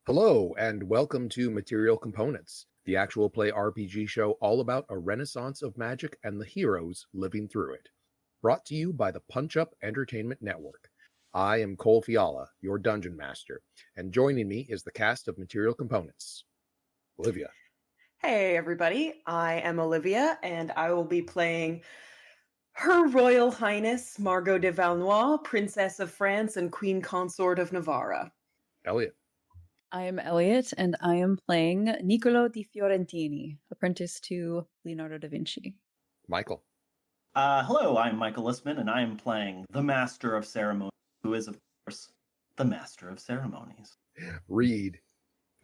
Hello, and welcome to Material Components, the actual play RPG show all about a renaissance of magic and the heroes living through it. Brought to you by the Punch Up Entertainment Network. I am Cole Fiala, your Dungeon Master, and joining me is the cast of Material Components. Olivia. Hey everybody, I am Olivia, and I will be playing Her Royal Highness Margot de Valois, Princess of France and Queen Consort of Navarra. Elliott. I am Elliott, and I am playing Niccolo di Fiorentini, apprentice to Leonardo da Vinci. Michael. Hello, I'm Michael Lissman, and I am playing the Master of Ceremonies, who is, of course, the Master of Ceremonies. Reed.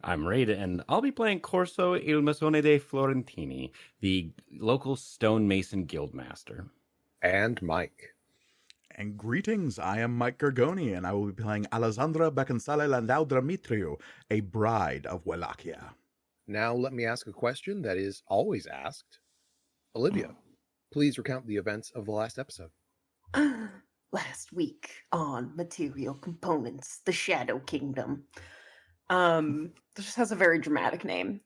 I'm Reid, and I'll be playing Corso il Masone dei Florentini, the local stonemason guildmaster. And Mike. And greetings, I am Mike Gorgone, and I will be playing Alessandra Beccansale Landaudra Mitriu, a bride of Wallachia. Now let me ask a question that is always asked. Olivia, please recount the events of the last episode. Last week on Material Components, the Shadow Kingdom. This has a very dramatic name.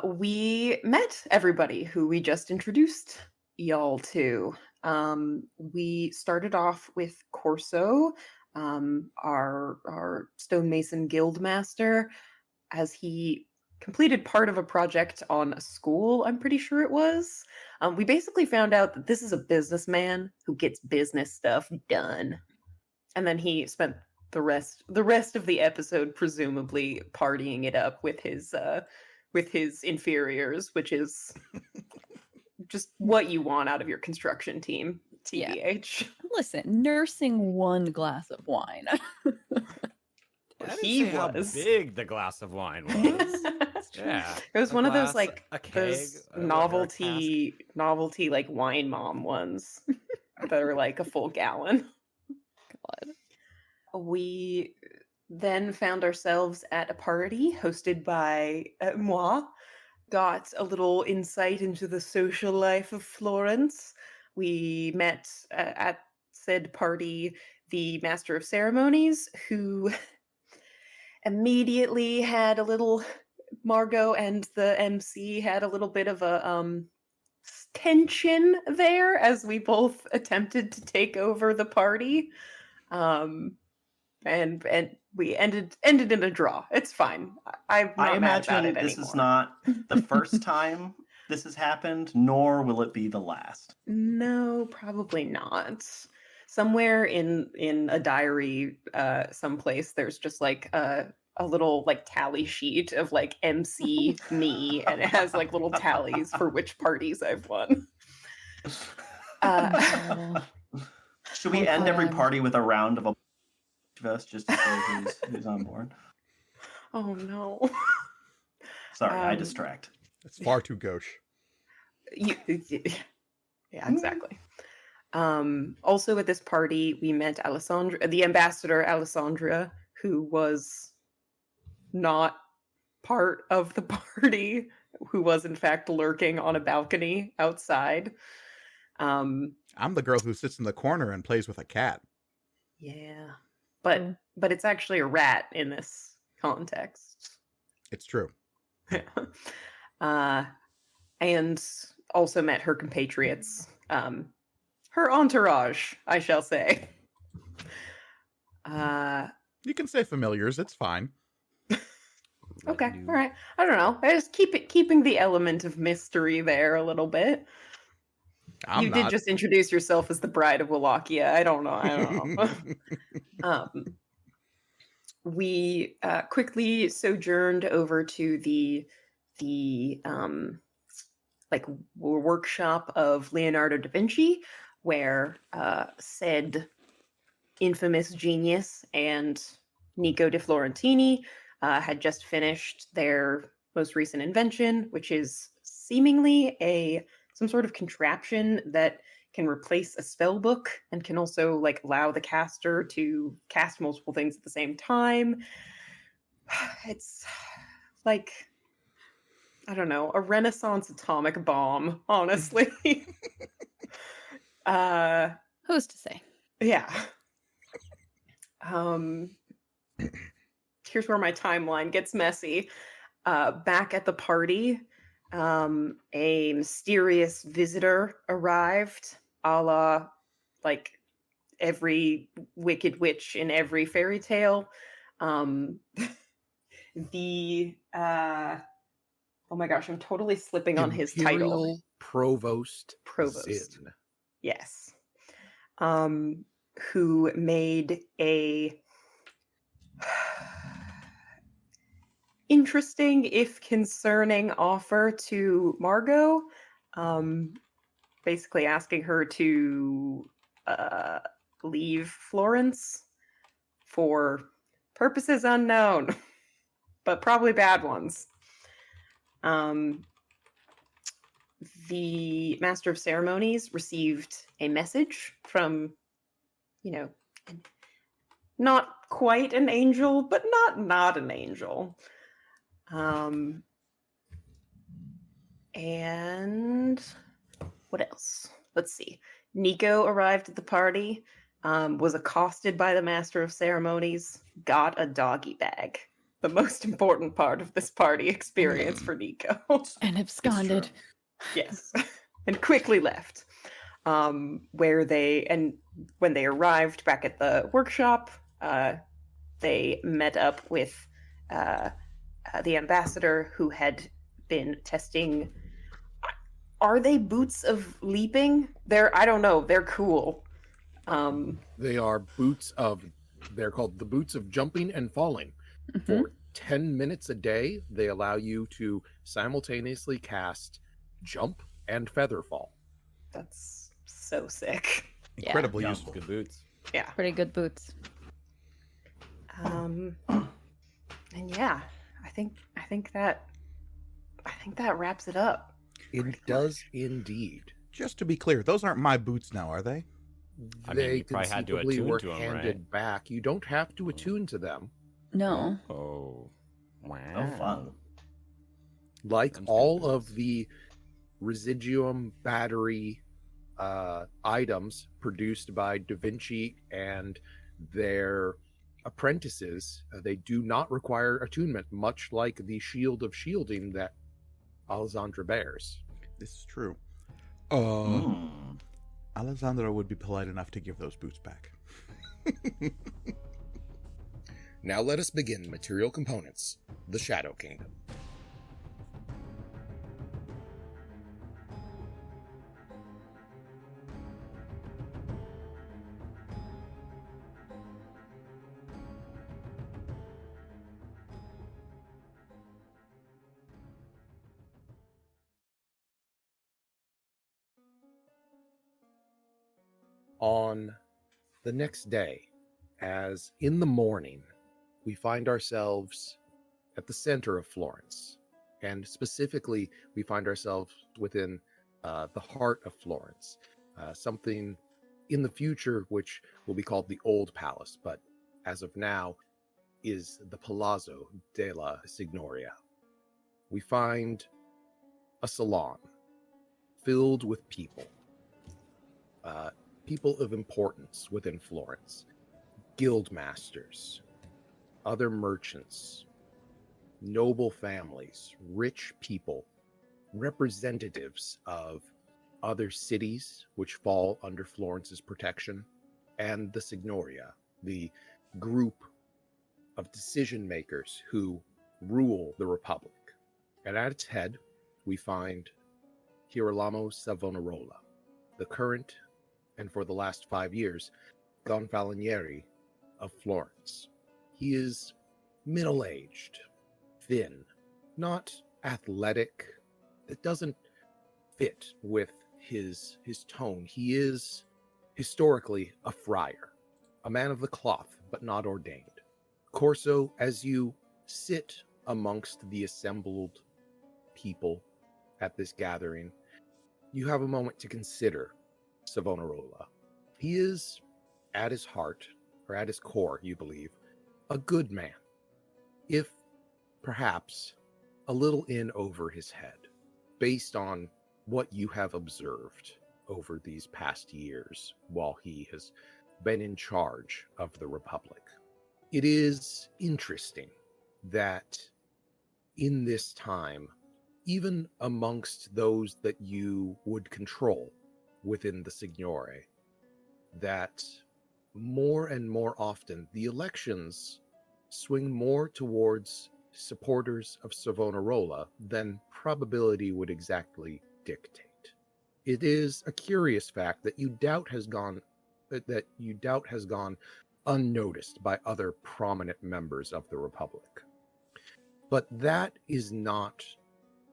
We met everybody who we just introduced y'all to. We started off with Corso, our stonemason guildmaster, as he completed part of a project on a school, I'm pretty sure it was. We basically found out that this is a businessman who gets business stuff done. And then he spent the rest of the episode presumably partying it up with his inferiors, which is just what you want out of your construction team, TBH. Yeah. Listen, nursing one glass of wine. He was how big the glass of wine was. Yeah, it was one of those like a keg, those novelty like wine mom ones that are like a full gallon. God. We then found ourselves at a party hosted by moi. Got a little insight into the social life of Florence. We met at said party the Master of Ceremonies, who immediately had a little... Margot and the MC had a little bit of a tension there as we both attempted to take over the party. And we ended in a draw. It's fine. I imagine this is not the first time this has happened, nor will it be the last. No, probably not. Somewhere in a diary, someplace, there's just like a little like tally sheet of like MC me, and it has like little tallies for which parties I've won. Should we end every party with a round of applause just to see who's on board? Oh no. Sorry, I distract. It's far too gauche. Yeah, exactly. Also at this party, we met Alessandra, the ambassador Alessandra, who was not part of the party, who was in fact lurking on a balcony outside. I'm the girl who sits in the corner and plays with a cat. Yeah, but it's actually a rat in this context. It's true. And also met her compatriots, her entourage, I shall say. You can say familiars, it's fine. Okay, all right. I don't know. I just keeping the element of mystery there a little bit. You did just introduce yourself as the bride of Wallachia. I don't know. We quickly sojourned over to the workshop of Leonardo da Vinci, where said infamous genius and Nico de Florentini had just finished their most recent invention, which is seemingly some sort of contraption that can replace a spell book and can also like allow the caster to cast multiple things at the same time. It's like, I don't know, a Renaissance atomic bomb, honestly. Who's to say? Yeah. here's where my timeline gets messy. Back at the party, a mysterious visitor arrived, a la like every wicked witch in every fairy tale. The oh my gosh, I'm totally slipping on his title. Imperial Provost Provost. Zinn. Yes. Who made a interesting, if concerning, offer to Margot, basically asking her to leave Florence for purposes unknown, but probably bad ones. The Master of Ceremonies received a message from, not quite an angel, but not an angel. And what else? Let's see. Nico arrived at the party, was accosted by the Master of Ceremonies, got a doggy bag. The most important part of this party experience for Nico. And absconded. Yes. And quickly left. When they arrived back at the workshop, they met up with the ambassador, who had been testing. Are they boots of leaping? I don't know. They're cool. They are they're called the boots of jumping and falling. Mhm. For 10 minutes a day, they allow you to simultaneously cast jump and feather fall. That's so sick. Yeah. Incredibly Yeah, useful. good boots. Yeah. Pretty good boots. And yeah, I think that wraps it up. It does indeed. Just to be clear, those aren't my boots now, are they? I mean, They you probably had to conceivably attune were to 'em, handed right? back. You don't have to attune to them. No. Oh, wow. Oh, fun. Like Sounds all good. of the residuum battery items produced by Da Vinci and their apprentices, they do not require attunement, much like the shield of shielding that Alessandra bears. This is true. Mm. Alessandra would be polite enough to give those boots back. Now let us begin Material Components, the Shadow Kingdom. On the next day, as in the morning, we find ourselves at the center of Florence, and specifically, we find ourselves within the heart of Florence, something in the future which will be called the Old Palace, but as of now is the Palazzo della Signoria. We find a salon filled with people, people of importance within Florence, guild masters, other merchants, noble families, rich people, representatives of other cities which fall under Florence's protection, and the Signoria, the group of decision makers who rule the Republic. And at its head, we find Girolamo Savonarola, the current, and for the last 5 years, Gonfalonieri of Florence. He is middle-aged, thin, not athletic. It doesn't fit with his tone. He is historically a friar, a man of the cloth, but not ordained. Corso, as you sit amongst the assembled people at this gathering, you have a moment to consider Savonarola. He is, at his heart, or at his core, you believe, a good man, if perhaps a little in over his head, based on what you have observed over these past years while he has been in charge of the Republic. It is interesting that in this time, even amongst those that you would control within the Signore, that more and more often the elections swing more towards supporters of Savonarola than probability would exactly dictate. It is a curious fact that you doubt has gone unnoticed by other prominent members of the Republic. But that is not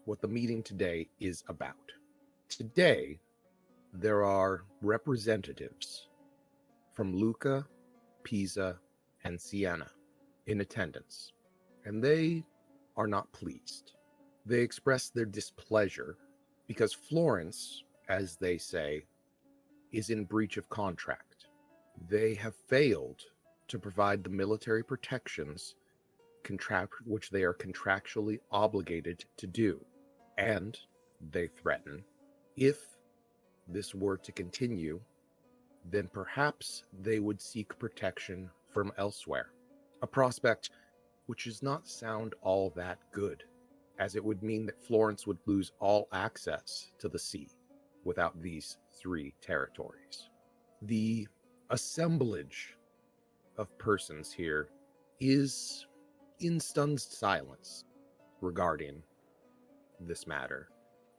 what the meeting today is about. Today, there are representatives from Lucca, Pisa, and Siena in attendance, and they are not pleased. They express their displeasure because Florence, as they say, is in breach of contract. They have failed to provide the military protections which they are contractually obligated to do, and they threaten, if this were to continue, then perhaps they would seek protection from elsewhere, a prospect which does not sound all that good, as it would mean that Florence would lose all access to the sea without these 3 territories. The assemblage of persons here is in stunned silence regarding this matter.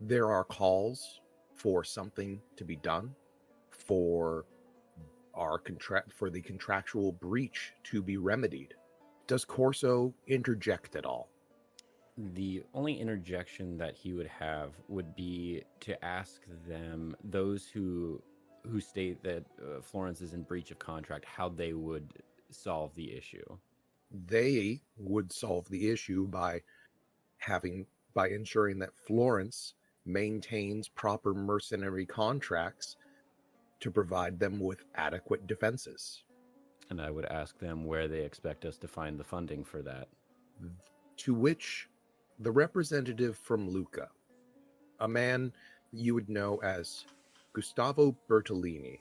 There are calls for something to be done, for the contractual breach to be remedied. Does Corso interject at all? The only interjection that he would have would be to ask them, those who state that Florence is in breach of contract, how they would solve the issue. They would solve the issue by ensuring that Florence maintains proper mercenary contracts to provide them with adequate defenses. And I would ask them where they expect us to find the funding for that. To which the representative from Lucca, a man you would know as Gustavo Bertolini,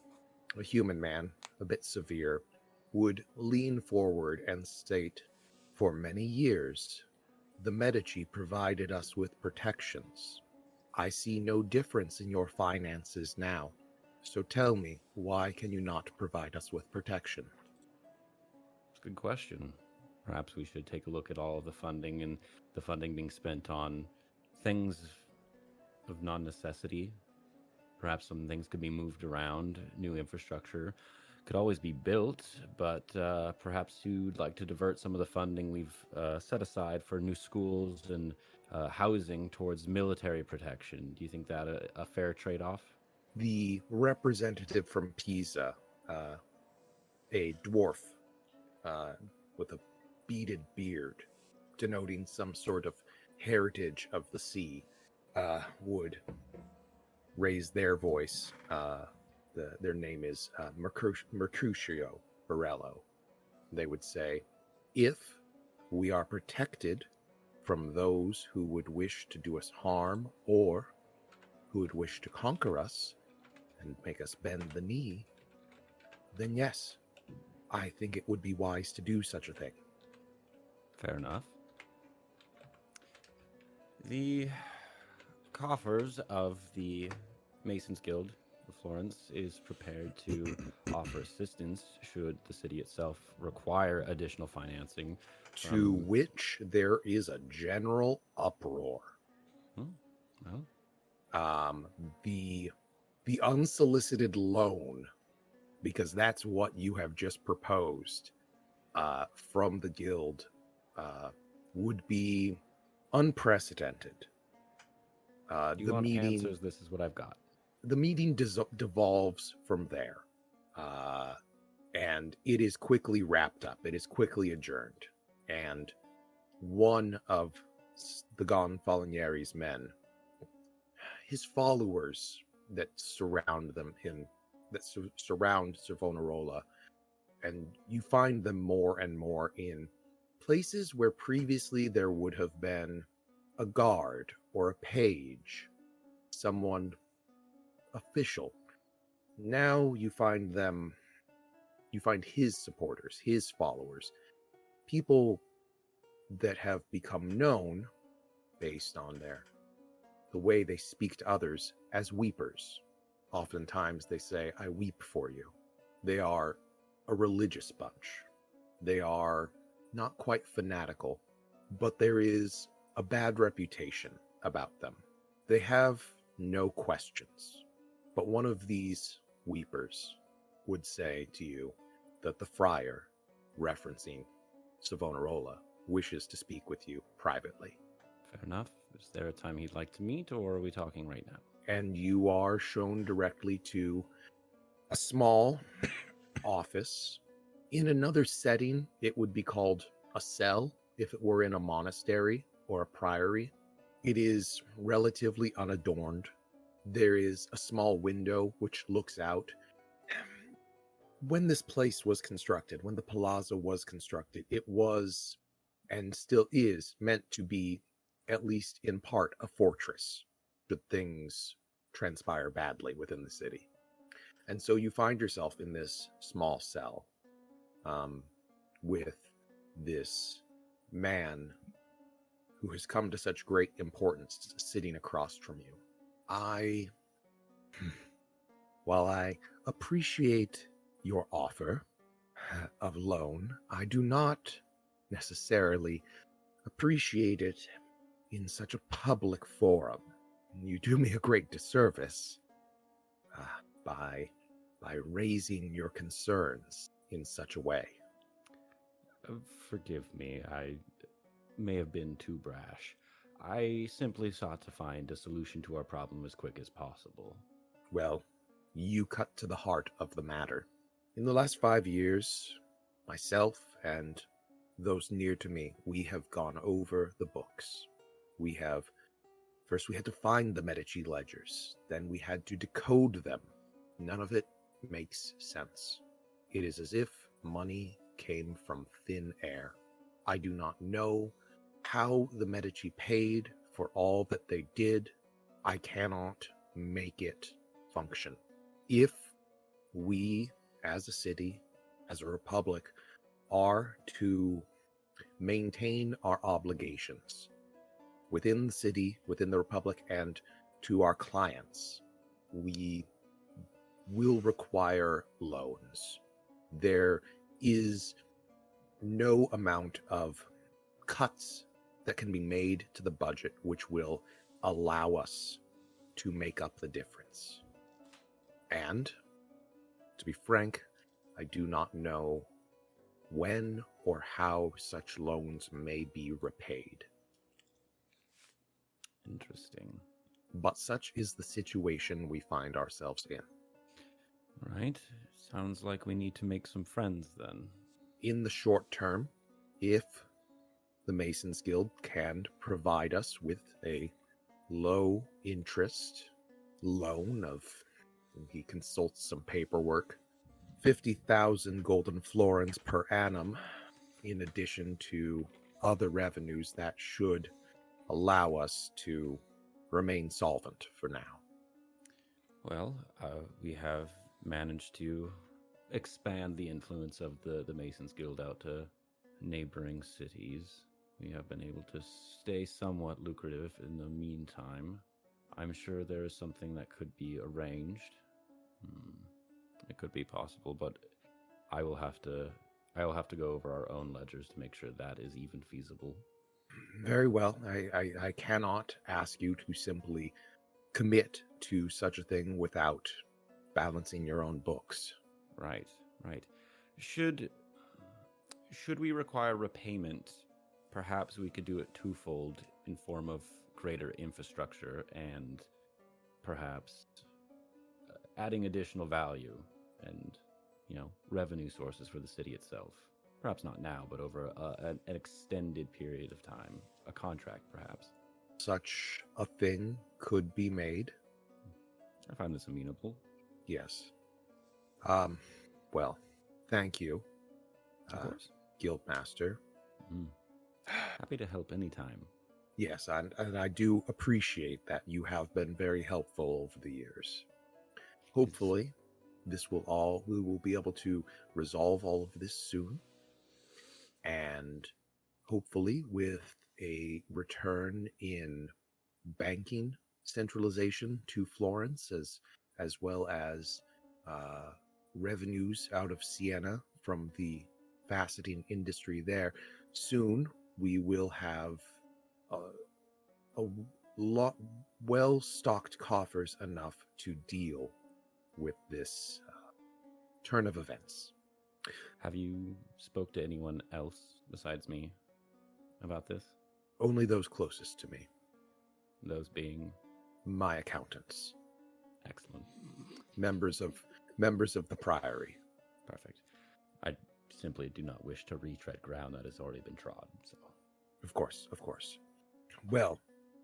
a human man, a bit severe, would lean forward and state, "For many years, the Medici provided us with protections. I see no difference in your finances now. So tell me, why can you not provide us with protection?" It's a good question. Perhaps we should take a look at all of the funding and the funding being spent on things of non-necessity. Perhaps some things could be moved around. New infrastructure could always be built, but perhaps you'd like to divert some of the funding we've set aside for new schools and housing towards military protection. Do you think that a fair trade-off? The representative from Pisa, a dwarf with a beaded beard, denoting some sort of heritage of the sea, would raise their voice. Their name is Mercutio Borello. They would say, "If we are protected from those who would wish to do us harm or who would wish to conquer us and make us bend the knee, then yes, I think it would be wise to do such a thing." Fair enough. The coffers of the Masons Guild of Florence is prepared to offer assistance should the city itself require additional financing. To which there is a general uproar. Well, The unsolicited loan, because that's what you have just proposed from the guild, would be unprecedented. do you want answers? This is what I've got. The meeting devolves from there, and it is quickly wrapped up. It is quickly adjourned, and one of the Gonfalonieri's men, his followers that surround surround Savonarola, and you find them more and more in places where previously there would have been a guard or a page, someone official. Now you find his supporters, his followers, people that have become known based on the way they speak to others as weepers. Oftentimes they say, I weep for you. They are a religious bunch. They are not quite fanatical, but there is a bad reputation about them. They have no questions. But one of these weepers would say to you that the friar, referencing Savonarola, wishes to speak with you privately. Fair enough. Is there a time he'd like to meet, or are we talking right now? And you are shown directly to a small office. In another setting, it would be called a cell if it were in a monastery or a priory. It is relatively unadorned. There is a small window which looks out. When this place was constructed, when the palazzo was constructed, it was, and still is, meant to be, at least in part, a fortress should things transpire badly within the city. And so you find yourself in this small cell with this man who has come to such great importance sitting across from you. While I appreciate your offer of loan, I do not necessarily appreciate it in such a public forum. You do me a great disservice by raising your concerns in such a way. Forgive me, I may have been too brash. I simply sought to find a solution to our problem as quick as possible. Well, you cut to the heart of the matter. In the last 5 years, myself and those near to me, we have gone over the books. First we had to find the Medici ledgers, then we had to decode them. None of it makes sense. It is as if money came from thin air. I do not know how the Medici paid for all that they did. I cannot make it function. If we, as a city, as a republic, are to maintain our obligations within the city, within the republic, and to our clients, we will require loans. There is no amount of cuts that can be made to the budget which will allow us to make up the difference. And, to be frank, I do not know when or how such loans may be repaid. Interesting. But such is the situation we find ourselves in. Right. Sounds like we need to make some friends then. In the short term, if the Masons Guild can provide us with a low interest loan of, he consults some paperwork, 50,000 golden florins per annum, in addition to other revenues that should allow us to remain solvent for now. Well, we have managed to expand the influence of the Masons Guild out to neighboring cities. We have been able to stay somewhat lucrative in the meantime. I'm sure there is something that could be arranged. It could be possible, but I will have to go over our own ledgers to make sure that is even feasible. Very well. I cannot ask you to simply commit to such a thing without balancing your own books. Right. Should we require repayment, perhaps we could do it twofold in form of greater infrastructure and perhaps adding additional value and, revenue sources for the city itself. Perhaps not now, but over an extended period of time. A contract, perhaps. Such a thing could be made. I find this amenable. Yes. Well, thank you, Of course. Guildmaster. Happy to help anytime. Yes, and I do appreciate that you have been very helpful over the years. Hopefully, we will be able to resolve all of this soon. And hopefully with a return in banking centralization to Florence, as well as revenues out of Siena from the faceting industry there. Soon we will have a lot well-stocked coffers enough to deal with this turn of events. Have you spoke to anyone else besides me about this? Only those closest to me, Those being my accountants, excellent. members of the Priory. Perfect. I simply do not wish to retread ground that has already been trod, so. Of course. Well,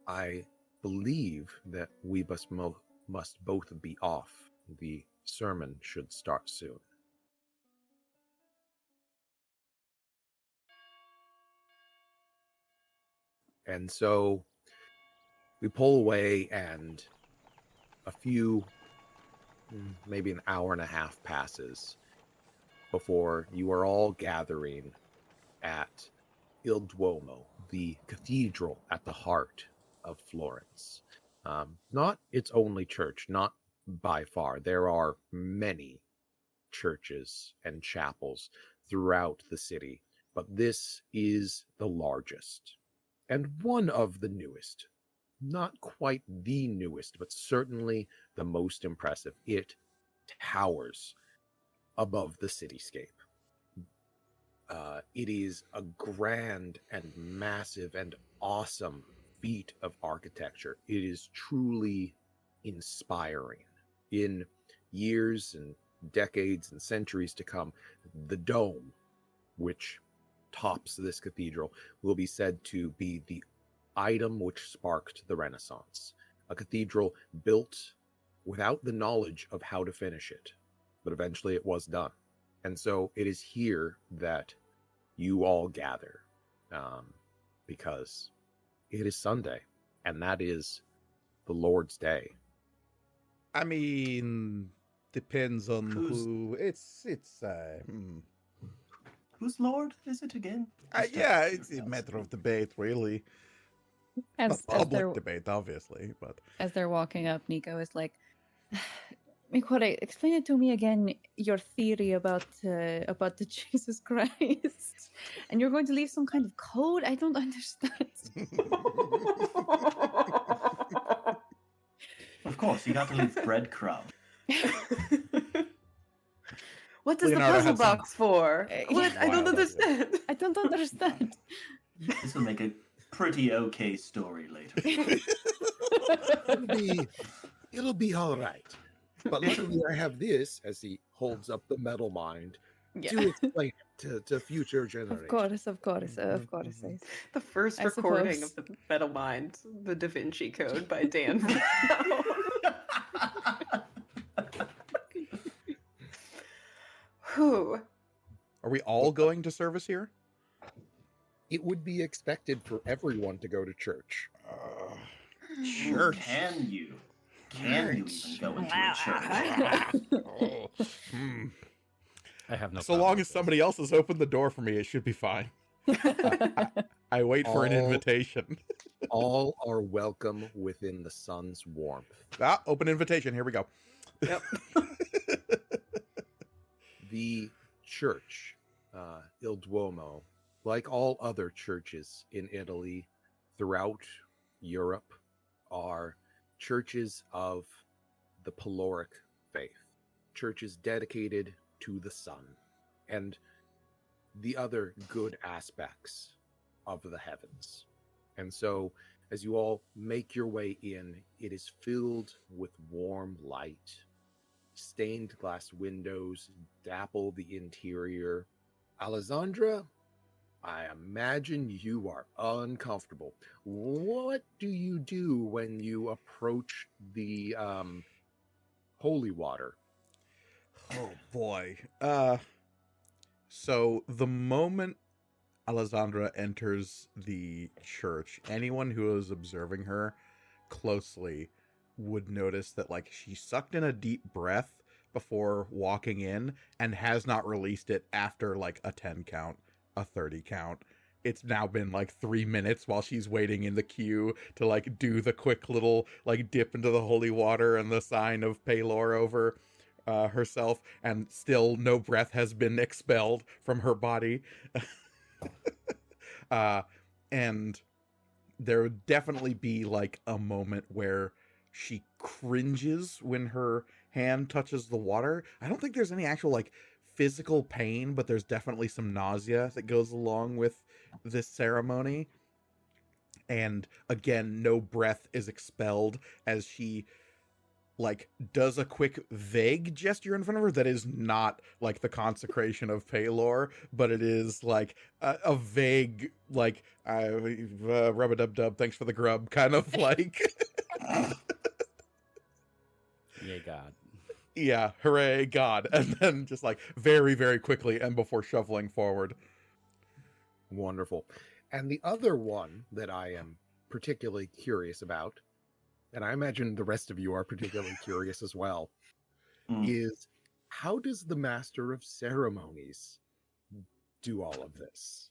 I believe that we must both be off. The sermon should start soon. And so we pull away, and maybe an hour and a half passes before you are all gathering at Il Duomo, the cathedral at the heart of Florence. Not its only church, not by far. There are many churches and chapels throughout the city, but this is the largest and one of the newest. Not quite the newest, but certainly the most impressive. It towers above the cityscape. It is a grand and massive and awesome feat of architecture. It is truly inspiring. In years and decades and centuries to come, the dome, which tops this cathedral, will be said to be the item which sparked the Renaissance. A cathedral built without the knowledge of how to finish it, but eventually it was done. And so it is here that you all gather, because it is Sunday, and that is the Lord's Day. I mean, depends on who. It's Whose lord is it again? yeah, it's a matter of debate, really. As Public they're debate, obviously, but as they're walking up, Nico is like, Mikore, explain it to me again, your theory about the Jesus Christ. And you're going to leave some kind of code? I don't understand. Of course, you got to leave breadcrumb. What does Leonardo the puzzle had some- box for? What? I don't Wild understand. I don't understand. This will make a pretty okay story later. It'll be all right. But luckily I have this, as he holds up the metal mind, Yeah. to explain it to future generations. Of course. The first I recording suppose. of the Metal Mind, the Da Vinci Code by Dan. Whew. are we all going to service here? It would be expected for everyone to go to church. Church. Can you? Can you even go into a church? Oh, hmm. I have no So problem long with as this. somebody else has opened the door for me, it should be fine. I wait for an All- invitation. All are welcome within the sun's warmth. Open invitation. Here we go. Yep. The church, Il Duomo, like all other churches in Italy, throughout Europe, are churches of the Pyloric faith, churches dedicated to the sun and the other good aspects of the heavens. And so, as you all make your way in, it is filled with warm light. Stained glass windows dapple the interior. Alessandra, I imagine you are uncomfortable. What do you do when you approach the holy water? Oh boy. So the moment Alessandra enters the church, anyone who is observing her closely would notice that like she sucked in a deep breath before walking in and has not released it after like a 10 count, a 30 count, it's now been like 3 minutes while she's waiting in the queue to like do the quick little like dip into the holy water and the sign of Paylor over herself, and still no breath has been expelled from her body. And there would definitely be like a moment where she cringes when her hand touches the water. I don't think there's any actual like physical pain, but there's definitely some nausea that goes along with this ceremony. And again, no breath is expelled as she like does a quick vague gesture in front of her that is not like the consecration of Paylor, but it is like a vague like rub-a-dub-dub, thanks for the grub kind of like Yeah, God. yeah, hooray, God. And then just like very, very quickly and before shoveling forward. Wonderful. And the other one that I am particularly curious about, and I imagine the rest of you are particularly curious as well, is how does the Master of Ceremonies do all of this?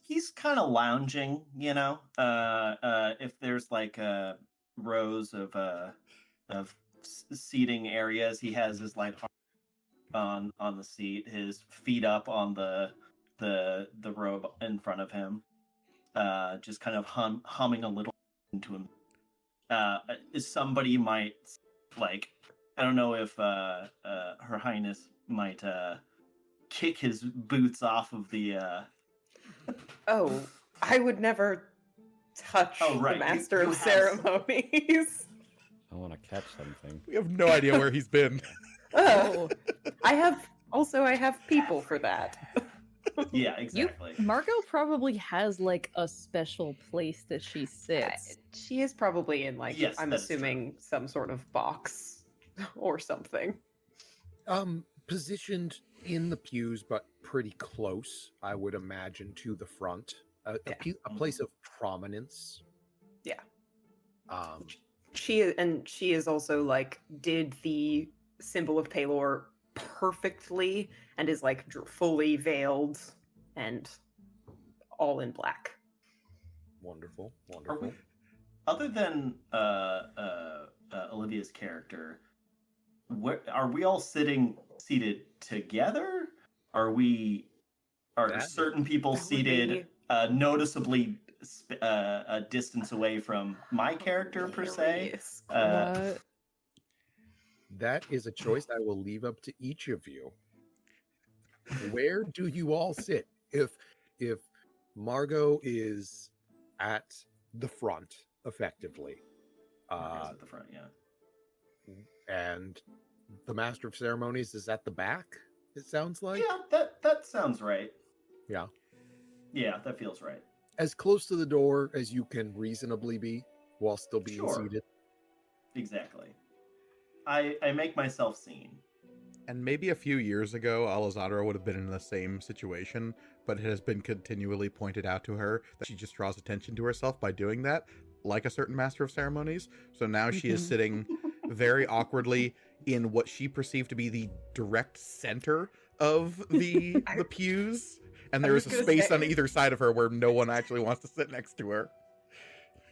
He's kind of lounging, you know. If there's like rows of seating areas, he has his like on the seat, his feet up on the robe in front of him, just kind of humming a little into him. Somebody might like, I don't know if Her Highness might kick his boots off of the. Oh, I would never touch Oh, right. the Master You of have- Ceremonies. I want to catch something. We have no idea where he's been. Oh, I have people for that. Yeah, exactly. Margot probably has like a special place that she sits. She is probably in like, Yes, I'm that is assuming some sort of box or something. Positioned in the pews, but pretty close, I would imagine, to the front. A place of prominence. Yeah. Um, She is also like did the symbol of Paylor perfectly and is like fully veiled and all in black. wonderful, Are wonderful. we, other than Olivia's character, are we all seated together? Are That- certain people that would seated noticeably a distance away from my character per se? Hilarious. What? That is a choice I will leave up to each of you. Where do you all sit? If Margot is at the front, effectively, Margot's at the front, yeah. and the Master of Ceremonies is at the back, it sounds like. Yeah, that sounds right. Yeah. Yeah, that feels right. As close to the door as you can reasonably be while still being Sure. seated. Exactly. I make myself seen. And maybe a few years ago, Alessandra would have been in the same situation, but it has been continually pointed out to her that she just draws attention to herself by doing that, like a certain Master of Ceremonies. So now she is sitting very awkwardly in what she perceived to be the direct center of the pews, and I there was is a gonna space say- on either side of her where no one actually wants to sit next to her.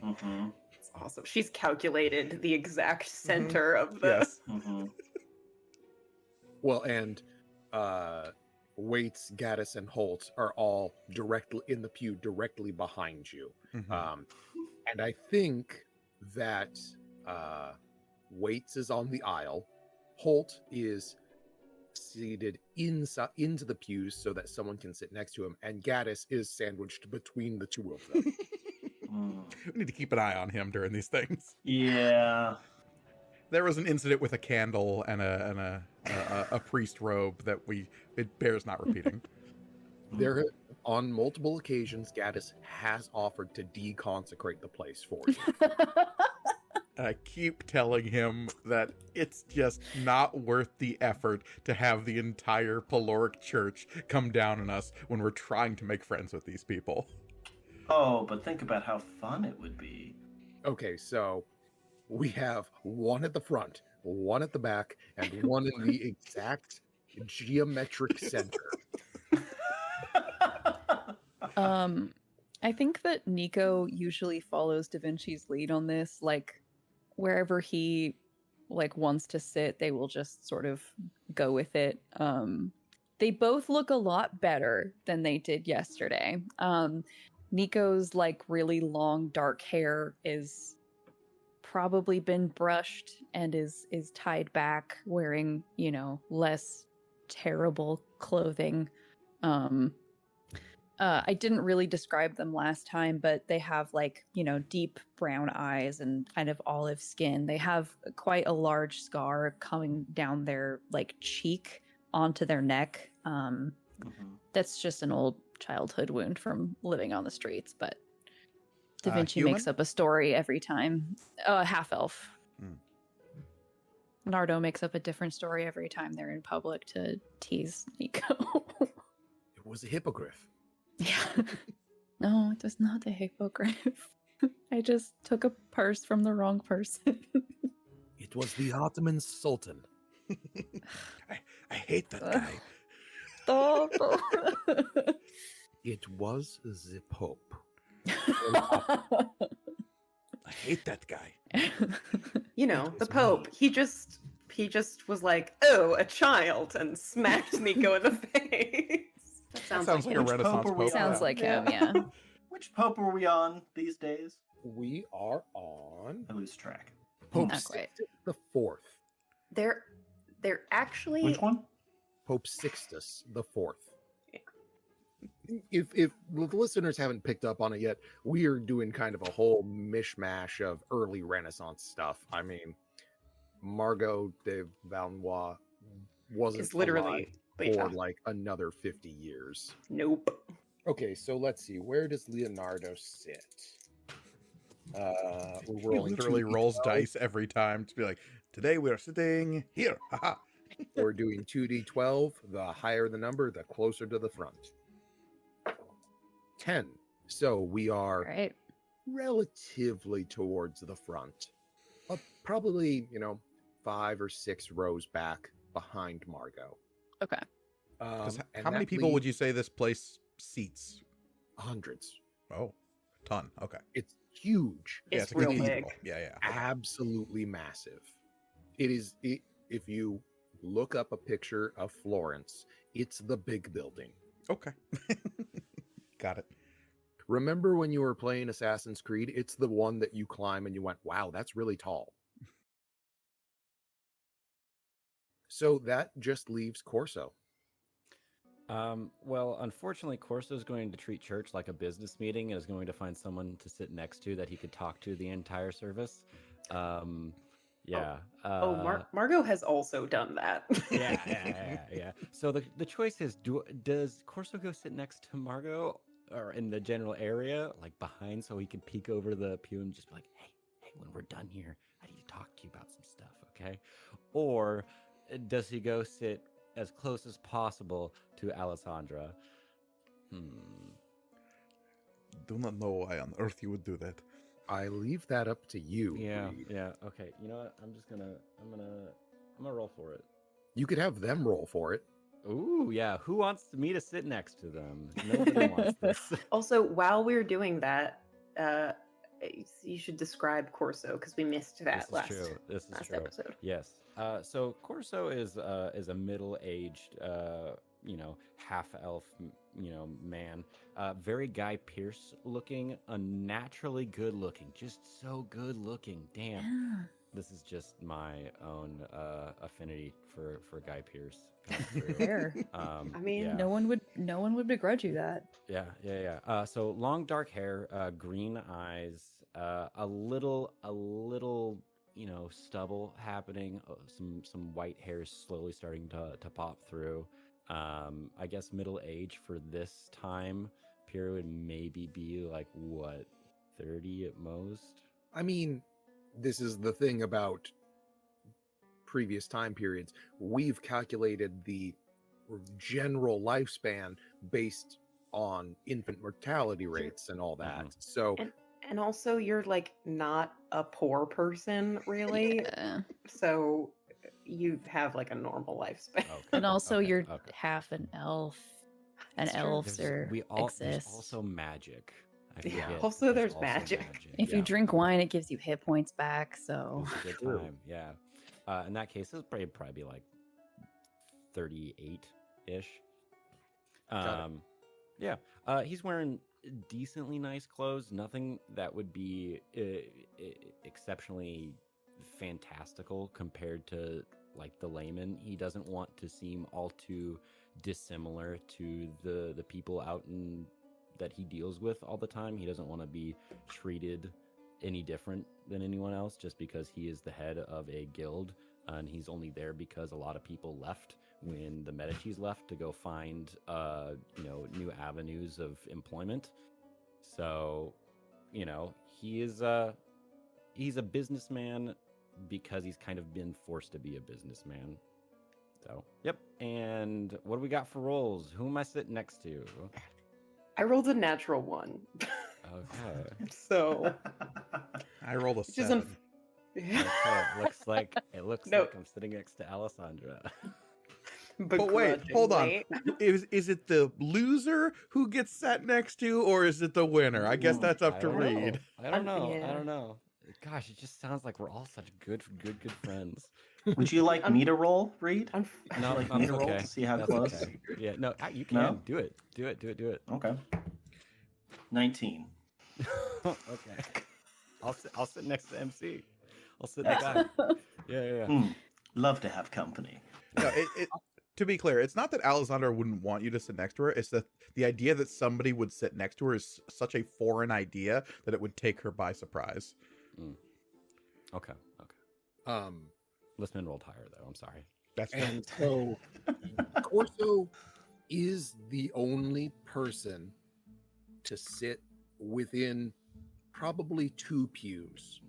Mm-hmm. It's awesome. She's calculated the exact center of the. Yes. Mm-hmm. Well, and Waits, Gaddis, and Holt are all directly in the pew, directly behind you. Mhm. And I think that Waits is on the aisle. Holt is seated into the pews so that someone can sit next to him, and Gaddis is sandwiched between the two of them. We need to keep an eye on him during these things. Yeah. There was an incident with a candle and a priest robe that it bears not repeating. There, on multiple occasions, Gaddis has offered to deconsecrate the place for you. And I keep telling him that it's just not worth the effort to have the entire Peloric church come down on us when we're trying to make friends with these people. Oh, but think about how fun it would be. Okay, so we have one at the front, one at the back, and one in the exact geometric center. I think that Nico usually follows Da Vinci's lead on this. Like, wherever he wants to sit, they will just sort of go with it. They both look a lot better than they did yesterday. Nico's like really long dark hair is probably been brushed and is tied back, wearing, less terrible clothing. I didn't really describe them last time, but they have deep brown eyes and kind of olive skin. They have quite a large scar coming down their cheek onto their neck. That's just an old childhood wound from living on the streets, but Da Vinci human? makes up a story every time. Half elf. Nardo makes up a different story every time they're in public to tease Nico. It was a hippogriff. Yeah. No, it was not a hippogriff. I just took a purse from the wrong person. It was the Ottoman Sultan. I hate that guy. Stop. It was the Pope. I hate that guy. The Pope. He just was like, "Oh, a child," and smacked Nico in the face. That sounds like him. a Renaissance Pope are we pope. Sounds on? like him, yeah. Which pope are we on these days? We are on I lose track. Pope Not quite. Sixtus the Fourth. They're actually Which one? Pope Sixtus the Fourth. If the listeners haven't picked up on it yet, we are doing kind of a whole mishmash of early Renaissance stuff. I mean, Margot de Valois wasn't is literally alive for like another 50 years. Nope. Okay, so let's see. Where does Leonardo sit? We're He rolling literally 2d12. rolls dice every time to be like, today we are sitting here. Haha. We're doing 2d12. The higher the number, the closer to the front. 10. So we are Right. relatively towards the front. Probably, 5 or 6 rows back behind Margot. Okay. 'Cause And how many that people would leaves you say this place seats? Hundreds. Oh, a ton. Okay. It's huge. It's a good real cathedral. big. Yeah. Absolutely massive. If you look up a picture of Florence, it's the big building. Okay. Got it. Remember when you were playing Assassin's Creed? It's the one that you climb and you went, wow, that's really tall. So that just leaves Corso. Well, unfortunately, Corso's going to treat church like a business meeting and is going to find someone to sit next to that he could talk to the entire service. Yeah. Margot has also done that. Yeah. So the choice is: does Corso go sit next to Margot or in the general area, like behind, so he can peek over the pew and just be like, "Hey, when we're done here, I need to talk to you about some stuff, okay?" Or does he go sit as close as possible to Alessandra? Do not know why on earth you would do that. I leave that up to you. Yeah. Reed. Yeah. Okay. You know what? I'm gonna roll for it. You could have them roll for it. Ooh, yeah. Who wants me to sit next to them? Nobody wants this. Also, while we're doing that, you should describe Corso because we missed that This is true. This is last true. episode. Yes. So Corso is a middle-aged, half elf, man. Very Guy Pearce looking, unnaturally good looking, just so good looking. Damn. Yeah. This is just my own affinity for Guy Pearce. coming through. Fair. I mean, yeah. No one would begrudge you that. Yeah. So long dark hair, green eyes, a little, stubble happening. Some white hairs slowly starting to pop through. I guess middle age for this time period would maybe be like what, 30 at most. I mean, this is the thing about previous time periods. We've calculated the general lifespan based on infant mortality rates and all that. Mhm. So and also you're like not a poor person really, Yeah. so you have like a normal lifespan. Okay, And also okay, you're okay. half an elf. And That's true. elves There's exist. also magic. I Yeah, forget also there's magic. If you yeah. drink wine, it gives you hit points back. So It's a good True. time. Yeah. In that case, it'll probably be like 38-ish. Got it. Yeah. He's wearing decently nice clothes. Nothing that would be exceptionally fantastical compared to like the layman. He doesn't want to seem all too dissimilar to the people out in that he deals with all the time. He doesn't want to be treated any different than anyone else just because he is the head of a guild, and he's only there because a lot of people left when the Medicis left to go find new avenues of employment. So, he's a businessman because he's kind of been forced to be a businessman. So, yep. And what do we got for rolls? Who am I sitting next to? I rolled a natural 1. Okay. So I rolled a which is 7. Okay. It looks No. like I'm sitting next to Alessandra. But wait, hold on. begrudgingly. Is it the loser who gets sat next to, or is it the winner? I guess that's up to Reed. I don't know. Yeah. I don't know. Gosh, it just sounds like we're all such good friends. Would you like me to roll, Reed? I'm- No, like that's me to roll okay. to see how That's close? okay. Yeah, no, you can No? do it. Do it. Okay. 19. Okay. I'll sit next to MC. I'll sit in the back. Yeah. Love to have company. No, to be clear, it's not that Alessandra wouldn't want you to sit next to her. It's that the idea that somebody would sit next to her is such a foreign idea that it would take her by surprise. Okay. Lissman rolled higher though. I'm sorry. That's And so Corso is the only person to sit within probably 2 pews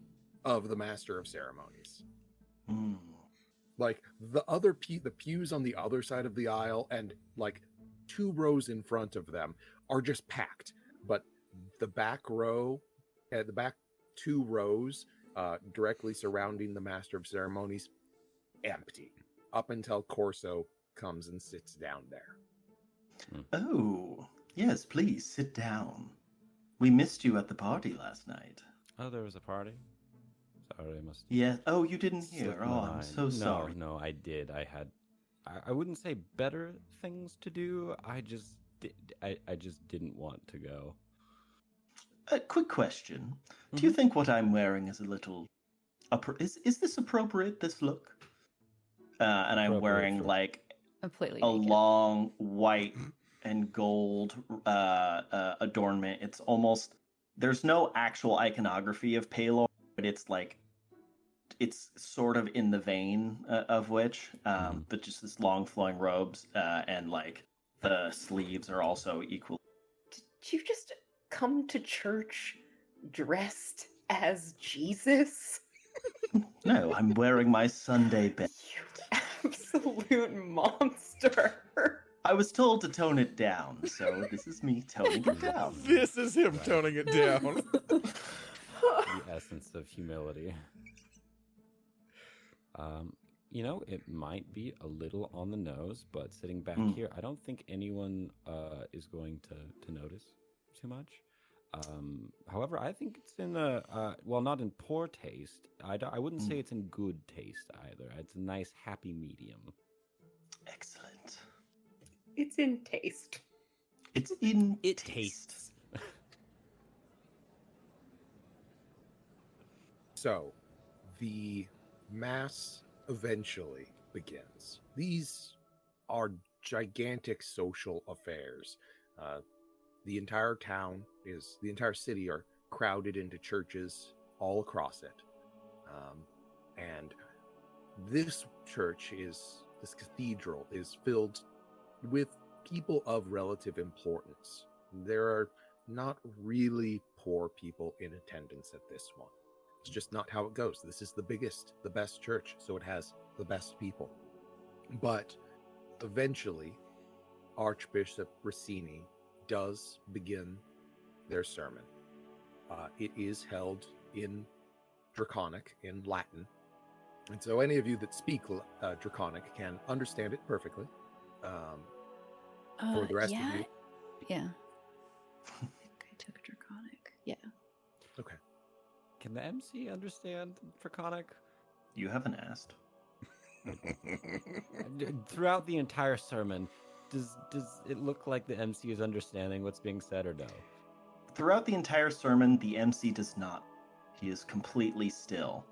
of the Master of Ceremonies. Mm. Like the other the pews on the other side of the aisle and like 2 rows in front of them are just packed. But the back row, the back 2 rows directly surrounding the Master of Ceremonies, empty up until Corso comes and sits down there. Oh, yes, please sit down. We missed you at the party last night. Oh, there was a party. Sorry, I must. Yeah. Oh, you didn't hear. slipped my Oh, I'm mind. so sorry. No, I did. I wouldn't say better things to do. I just didn't want to go. A quick question. Do you think what I'm wearing is a little... Is this appropriate, this look? And I'm Appropriate, wearing, sure. like, completely a naked. long white and gold adornment. It's almost... There's no actual iconography of Palor, but it's, like... It's sort of in the vein of which, but just this long flowing robes and, like, the sleeves are also equal. Did you just come to church dressed as Jesus? No, I'm wearing my Sunday best. You absolute monster. I was told to tone it down, so this is me toning it down. This is him Right. toning it down. The essence of humility. It might be a little on the nose, but sitting back here, I don't think anyone is going to notice too much. However, I think it's in not in poor taste. I wouldn't say it's in good taste either. It's a nice, happy medium. Excellent. It's in taste. It's in It taste. tastes. So, the mass eventually begins. These are gigantic social affairs. The entire city are crowded into churches all across it. And this cathedral is filled with people of relative importance. There are not really poor people in attendance at this one. It's just not how it goes. This is the biggest, the best church, so it has the best people. But eventually, Archbishop Rossini does begin their sermon. It is held in Draconic, in Latin. And so any of you that speak Draconic can understand it perfectly. For the rest of you, Yeah. I took Draconic. Draconic. Yeah. Okay. Can the MC understand Draconic? You haven't asked. Throughout the entire sermon, does it look like the MC is understanding what's being said or no? Throughout the entire sermon, the MC does not. He is completely still.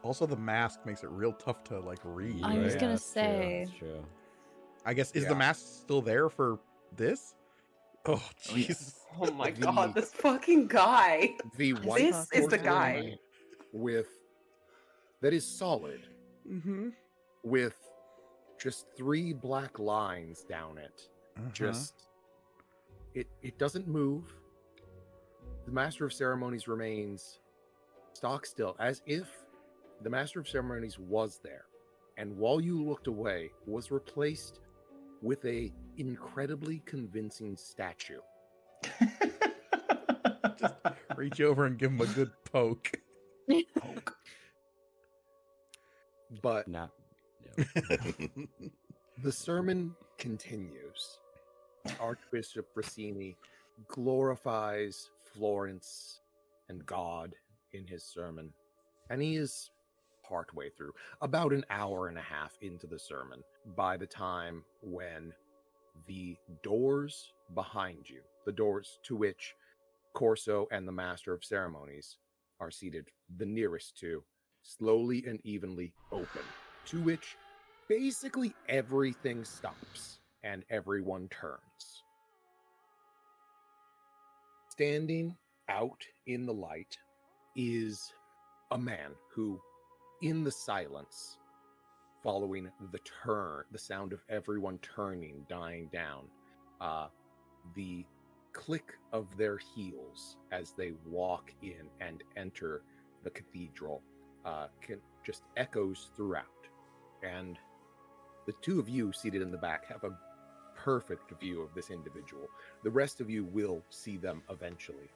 Also, the mask makes it real tough to like read. I was right? gonna that's true, say- that's true. I guess is Yeah. the mask still there for this? Oh, Oh, yeah. jeez. Oh my The- god, this fucking guy. The white This is the guy. porcelain with that is solid Mm-hmm. with just 3 black lines down it. Just it doesn't move. The Master of Ceremonies remains stock still, as if the Master of Ceremonies was there, and while you looked away, was replaced with a incredibly convincing statue. Just reach over and give him a good poke. Poke. But Nah. the sermon continues. Archbishop Rossini glorifies Florence and God in his sermon, and he is partway through, about an hour and a half into the sermon, by the time when the doors behind you, the doors to which Corso and the Master of Ceremonies are seated, the nearest to, slowly and evenly open, to which basically everything stops and everyone turns. Standing out in the light is a man who, in the silence, following the sound of everyone turning, dying down, the click of their heels as they walk in and enter the cathedral can just echoes throughout. And the two of you seated in the back have a perfect view of this individual. The rest of you will see them eventually.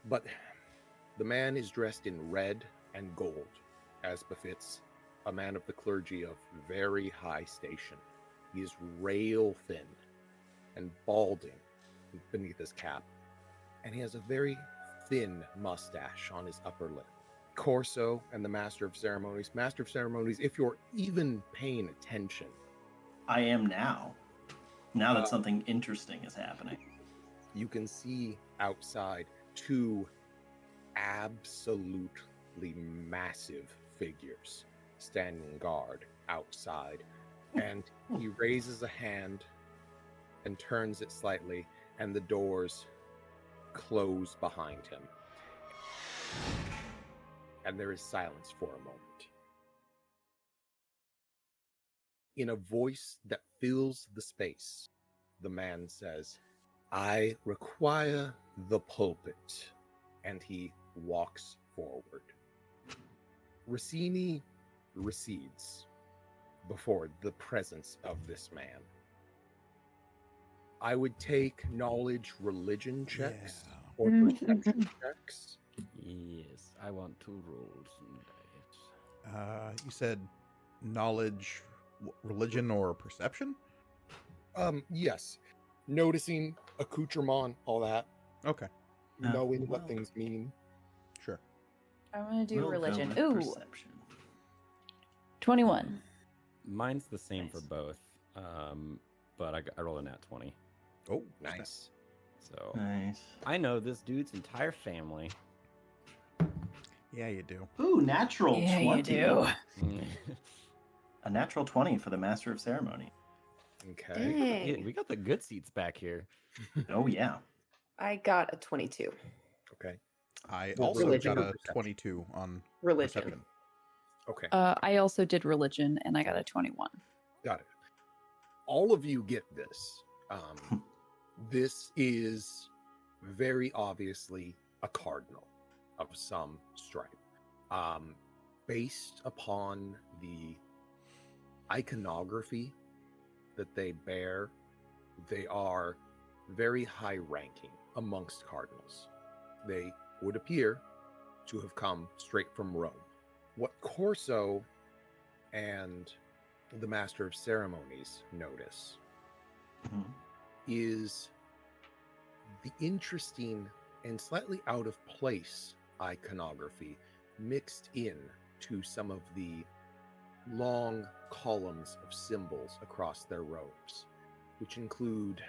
But the man is dressed in red and gold, as befits a man of the clergy of very high station. He is rail thin and balding beneath his cap, and he has a very thin mustache on his upper lip. Corso and the Master of Ceremonies, if you're even paying attention, I am now. Now that something interesting is happening. you can see outside 2 absolutely massive figures standing guard outside, and he raises a hand and turns it slightly, and the doors close behind him, and there is silence for a moment. In a voice that fills the space, the man says, "I require the pulpit," and he walks forward. Rossini recedes before the presence of this man. I would take knowledge religion checks or perception checks. Yes, I want to roll some dice. You said knowledge, religion, or perception? Yes. Noticing accoutrement, all that, Okay, knowing what well. things mean. sure. I want to do We'll go religion. with Ooh, perception. 21. Mine's the same for Nice. both, but I rolled a nat 20. Oh, Nice. So Nice. I know this dude's entire family. Yeah, you do. Ooh, natural 20. A natural 20 for the Master of Ceremony. Okay. Dang. We got the good seats back here. Oh, yeah. I got a 22. Okay. I Well, also religion got or a perception? 22 on Religion. perception. Okay. I also did religion, and I got a 21. Got it. All of you get this. This is very obviously a cardinal of some stripe. Based upon the iconography that they bear, they are very high ranking amongst cardinals. They would appear to have come straight from Rome. What Corso and the Master of Ceremonies notice Mhm. is the interesting and slightly out of place iconography mixed in to some of the long columns of symbols across their robes, which include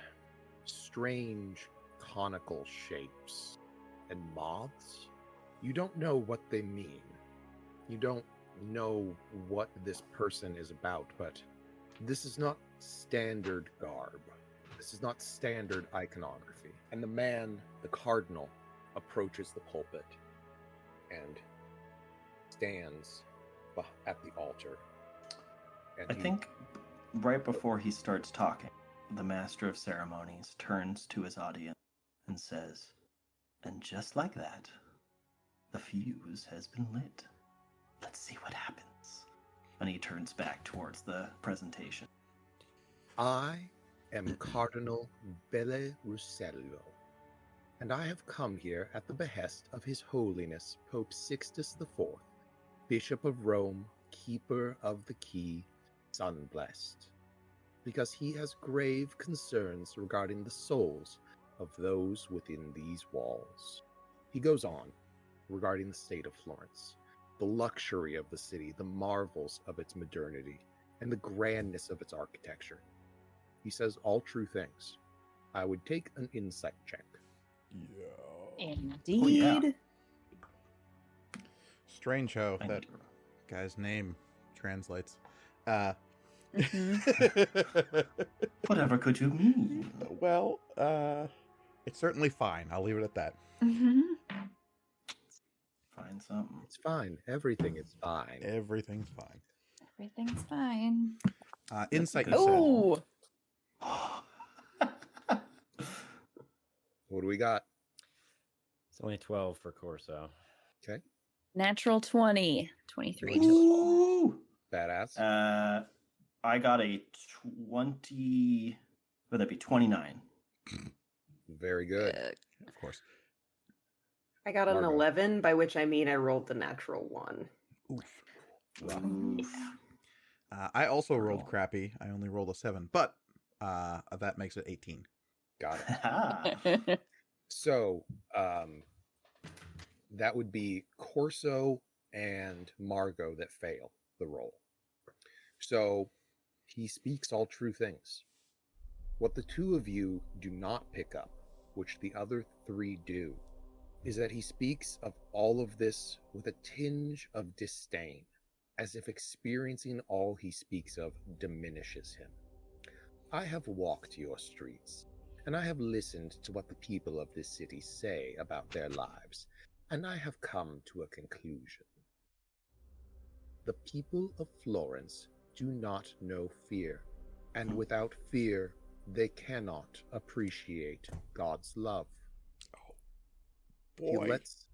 strange conical shapes and moths. You don't know what they mean. You don't know what this person is about, but this is not standard garb. This is not standard iconography. And the man, the cardinal, approaches the pulpit and stands at the altar. And I think right before he starts talking, the master of ceremonies turns to his audience and says, "And just like that, the fuse has been lit. Let's see what happens." And he turns back towards the presentation. I am Cardinal Belle Russello, and I have come here at the behest of His Holiness Pope Sixtus IV, Bishop of Rome, Keeper of the Key, Sun-blessed, because he has grave concerns regarding the souls of those within these walls. He goes on regarding the state of Florence, the luxury of the city, the marvels of its modernity, and the grandness of its architecture. He says all true things. I would take an insight check. Yeah. Indeed. Strange how I that need to- guy's name translates. Whatever could you mean? Well, it's certainly fine. I'll leave it at that. Find something. It's fine. Everything is fine. Everything's fine. Everything's fine. Insight, you good said. Oh, What do we got? It's only 12 for Corso. Okay. natural 20. 23 total. Ooh! Badass. I got a 20. Would that be 29? Very good. Of course. I got an Margo. 11, by which I mean I rolled the natural 1. Oof. Oof. I also rolled Girl. crappy. I only rolled a 7, but that makes it 18. Got it. Ha. So, that would be Corso and Margot that fail the roll. So, he speaks all true things. What the two of you do not pick up, which the other three do, is that he speaks of all of this with a tinge of disdain, as if experiencing all he speaks of diminishes him. I have walked your streets, and I have listened to what the people of this city say about their lives, and I have come to a conclusion. The people of Florence do not know fear, and without fear, they cannot appreciate God's love. He Boy. lets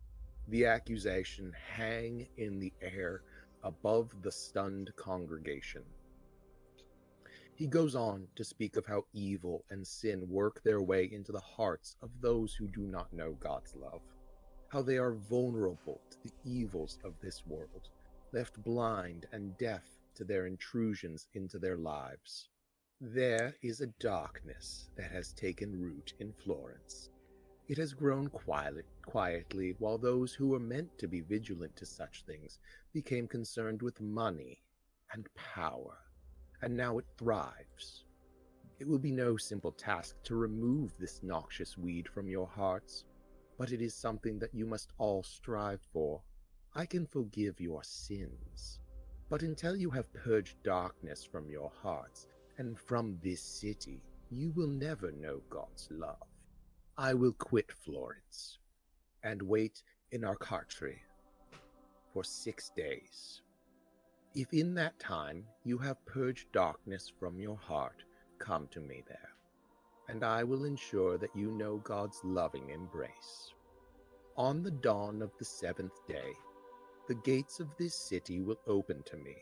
the accusation hang in the air above the stunned congregation. He goes on to speak of how evil and sin work their way into the hearts of those who do not know God's love, how they are vulnerable to the evils of this world, left blind and deaf to their intrusions into their lives. There is a darkness that has taken root in Florence. It has grown quietly while those who were meant to be vigilant to such things became concerned with money and power, and now it thrives. It will be no simple task to remove this noxious weed from your hearts, but it is something that you must all strive for. I can forgive your sins, but until you have purged darkness from your hearts and from this city, you will never know God's love. I will quit Florence and wait in Arcatri for 6 days. If in that time you have purged darkness from your heart, come to me there, and I will ensure that you know God's loving embrace. On the dawn of the 7th day, the gates of this city will open to me,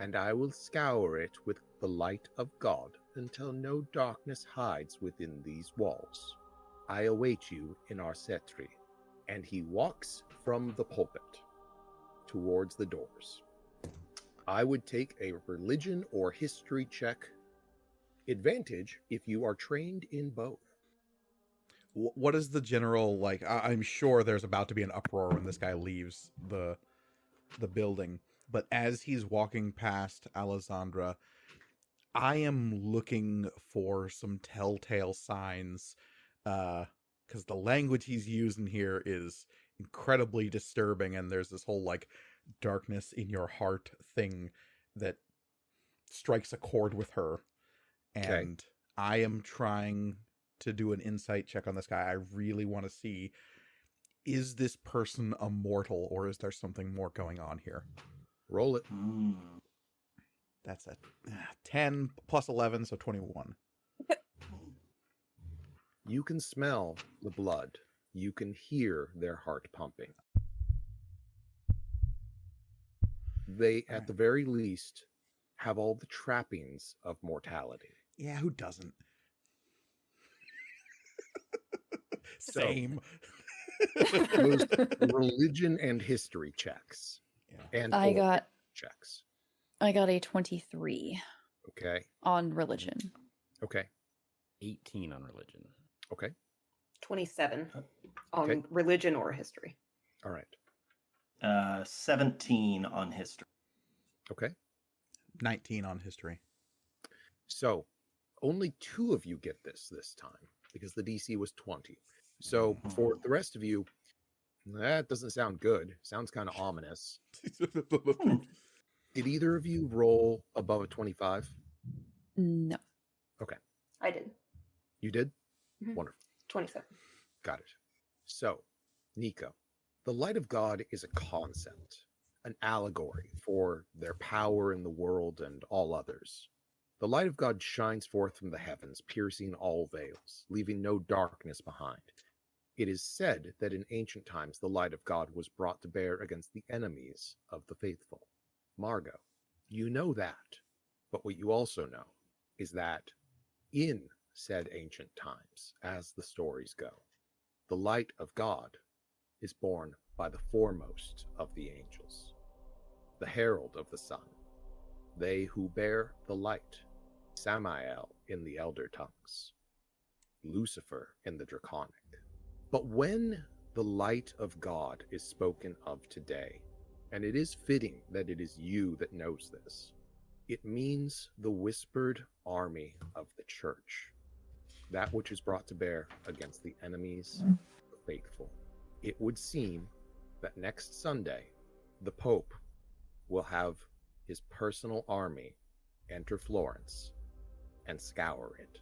and I will scour it with the light of God until no darkness hides within these walls. I await you in Arcetri. And he walks from the pulpit towards the doors. I would take a religion or history check. Advantage if you are trained in both. What is the general, like, I'm sure there's about to be an uproar when this guy leaves the building, but as he's walking past Alessandra, I am looking for some telltale signs, because the language he's using here is incredibly disturbing, and there's this whole, like, darkness in your heart thing that strikes a chord with her. Okay. And I am trying to do an insight check on this guy. I really want to see, is this person a mortal, or is there something more going on here? Roll it. That's a 10 plus 11, so 21. You can smell the blood. You can hear their heart pumping. They, at the very least, have all the trappings of mortality. Yeah, who doesn't? Same. Those religion and history checks. Yeah. And I or got checks. a 23 Okay. on religion. Okay. 18 on religion. Okay. 27 on Okay. religion or history. All right. 17 on history. Okay. 19 on history. So, only 2 of you get this time because the DC was 20. So, for the rest of you, that doesn't sound good. Sounds kind of ominous. Did either of you roll above a 25? No. I did. You did? Mhm. Wonderful. 27. Got it. So, Nico, the light of God is a concept, an allegory for their power in the world and all others. The light of God shines forth from the heavens, piercing all veils, leaving no darkness behind. It is said that in ancient times the light of God was brought to bear against the enemies of the faithful. Margot, you know that, but what you also know is that in said ancient times, as the stories go, the light of God is borne by the foremost of the angels, the herald of the sun, they who bear the light, Samael in the elder tongues, Lucifer in the draconic. But when the light of God is spoken of today, and it is fitting that it is you that knows this, it means the whispered army of the church, that which is brought to bear against the enemies of the faithful. It would seem that next Sunday, the Pope will have his personal army enter Florence and scour it.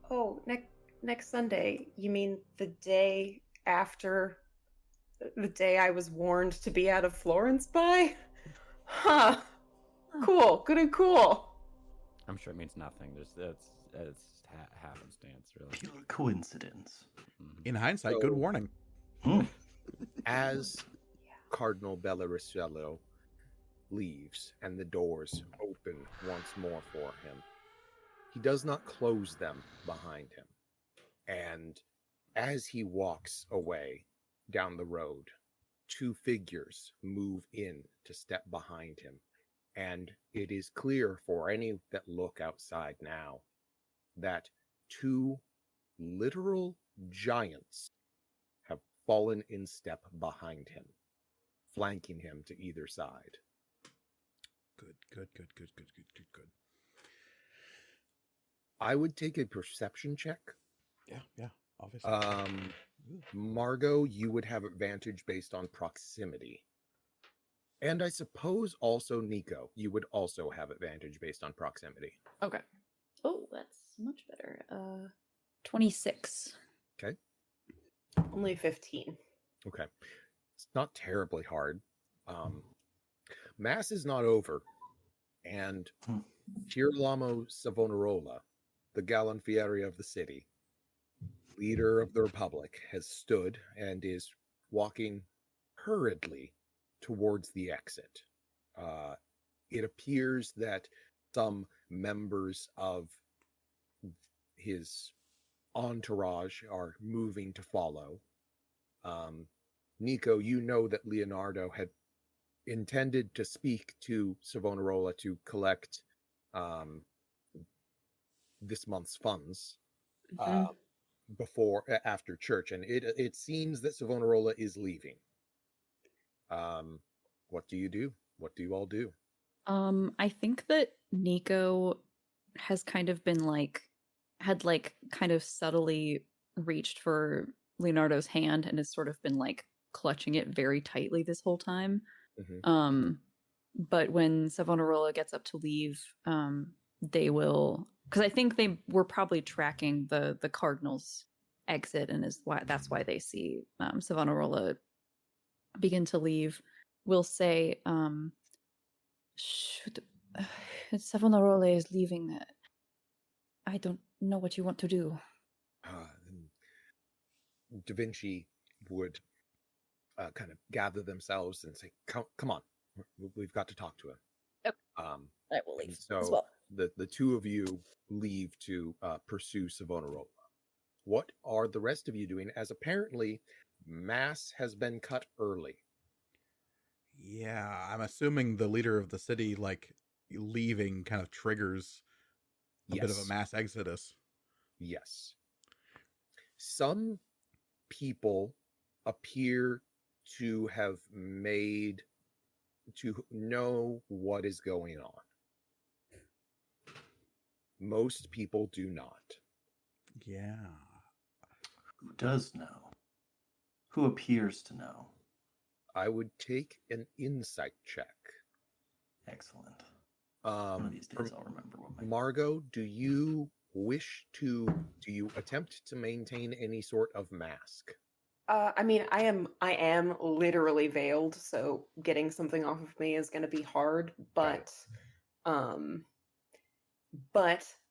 Oh, next Sunday. You mean the day after the day I was warned to be out of Florence by? Huh. Cool. Good and cool. I'm sure it means nothing. It's happenstance, really. Pure coincidence. Mhm. In hindsight, So- good warning. As Cardinal Bellarichello leaves and the doors open once more for him, he does not close them behind him. And as he walks away down the road, 2 figures move in to step behind him. And it is clear for any that look outside now that 2 literal giants have fallen in step behind him, flanking him to either side. Good. I would take a perception check. Yeah, obviously. Margot, you would have advantage based on proximity. And I suppose also Nico, you would also have advantage based on proximity. Okay. Oh, that's much better. 26. Only 15. Okay. It's not terribly hard. Mass is not over, and Girolamo Savonarola, the Galanfieri of the city, leader of the Republic, has stood and is walking hurriedly towards the exit. It appears that some members of his entourage are moving to follow. Nico, you know that Leonardo had intended to speak to Savonarola to collect this month's funds Mhm. After church, and it seems that Savonarola is leaving. What do you do? What do you all do? I think that Nico has kind of been kind of subtly reached for Leonardo's hand and has sort of been like clutching it very tightly this whole time. Mhm. But when Savonarola gets up to leave, they will, because I think they were probably tracking the Cardinals' exit, and that's why they see Savonarola begin to leave. Will say, should Savonarola is leaving. I don't know what you want to do. Da Vinci would kind of gather themselves and say, "Come on, we've got to talk to him." Okay. I will leave as well. The two of you leave to pursue Savonarola. What are the rest of you doing? As apparently, mass has been cut early. Yeah, I'm assuming the leader of the city, like, leaving kind of triggers a bit of a mass exodus. Yes. Some people appear to have to know what is going on. Most people do not. Yeah. Who does know? Who appears to know? I would take an insight check. Excellent. One of these days I'll remember what my... Margot, do you attempt to maintain any sort of mask? I mean, I am literally veiled, so getting something off of me is going to be hard. But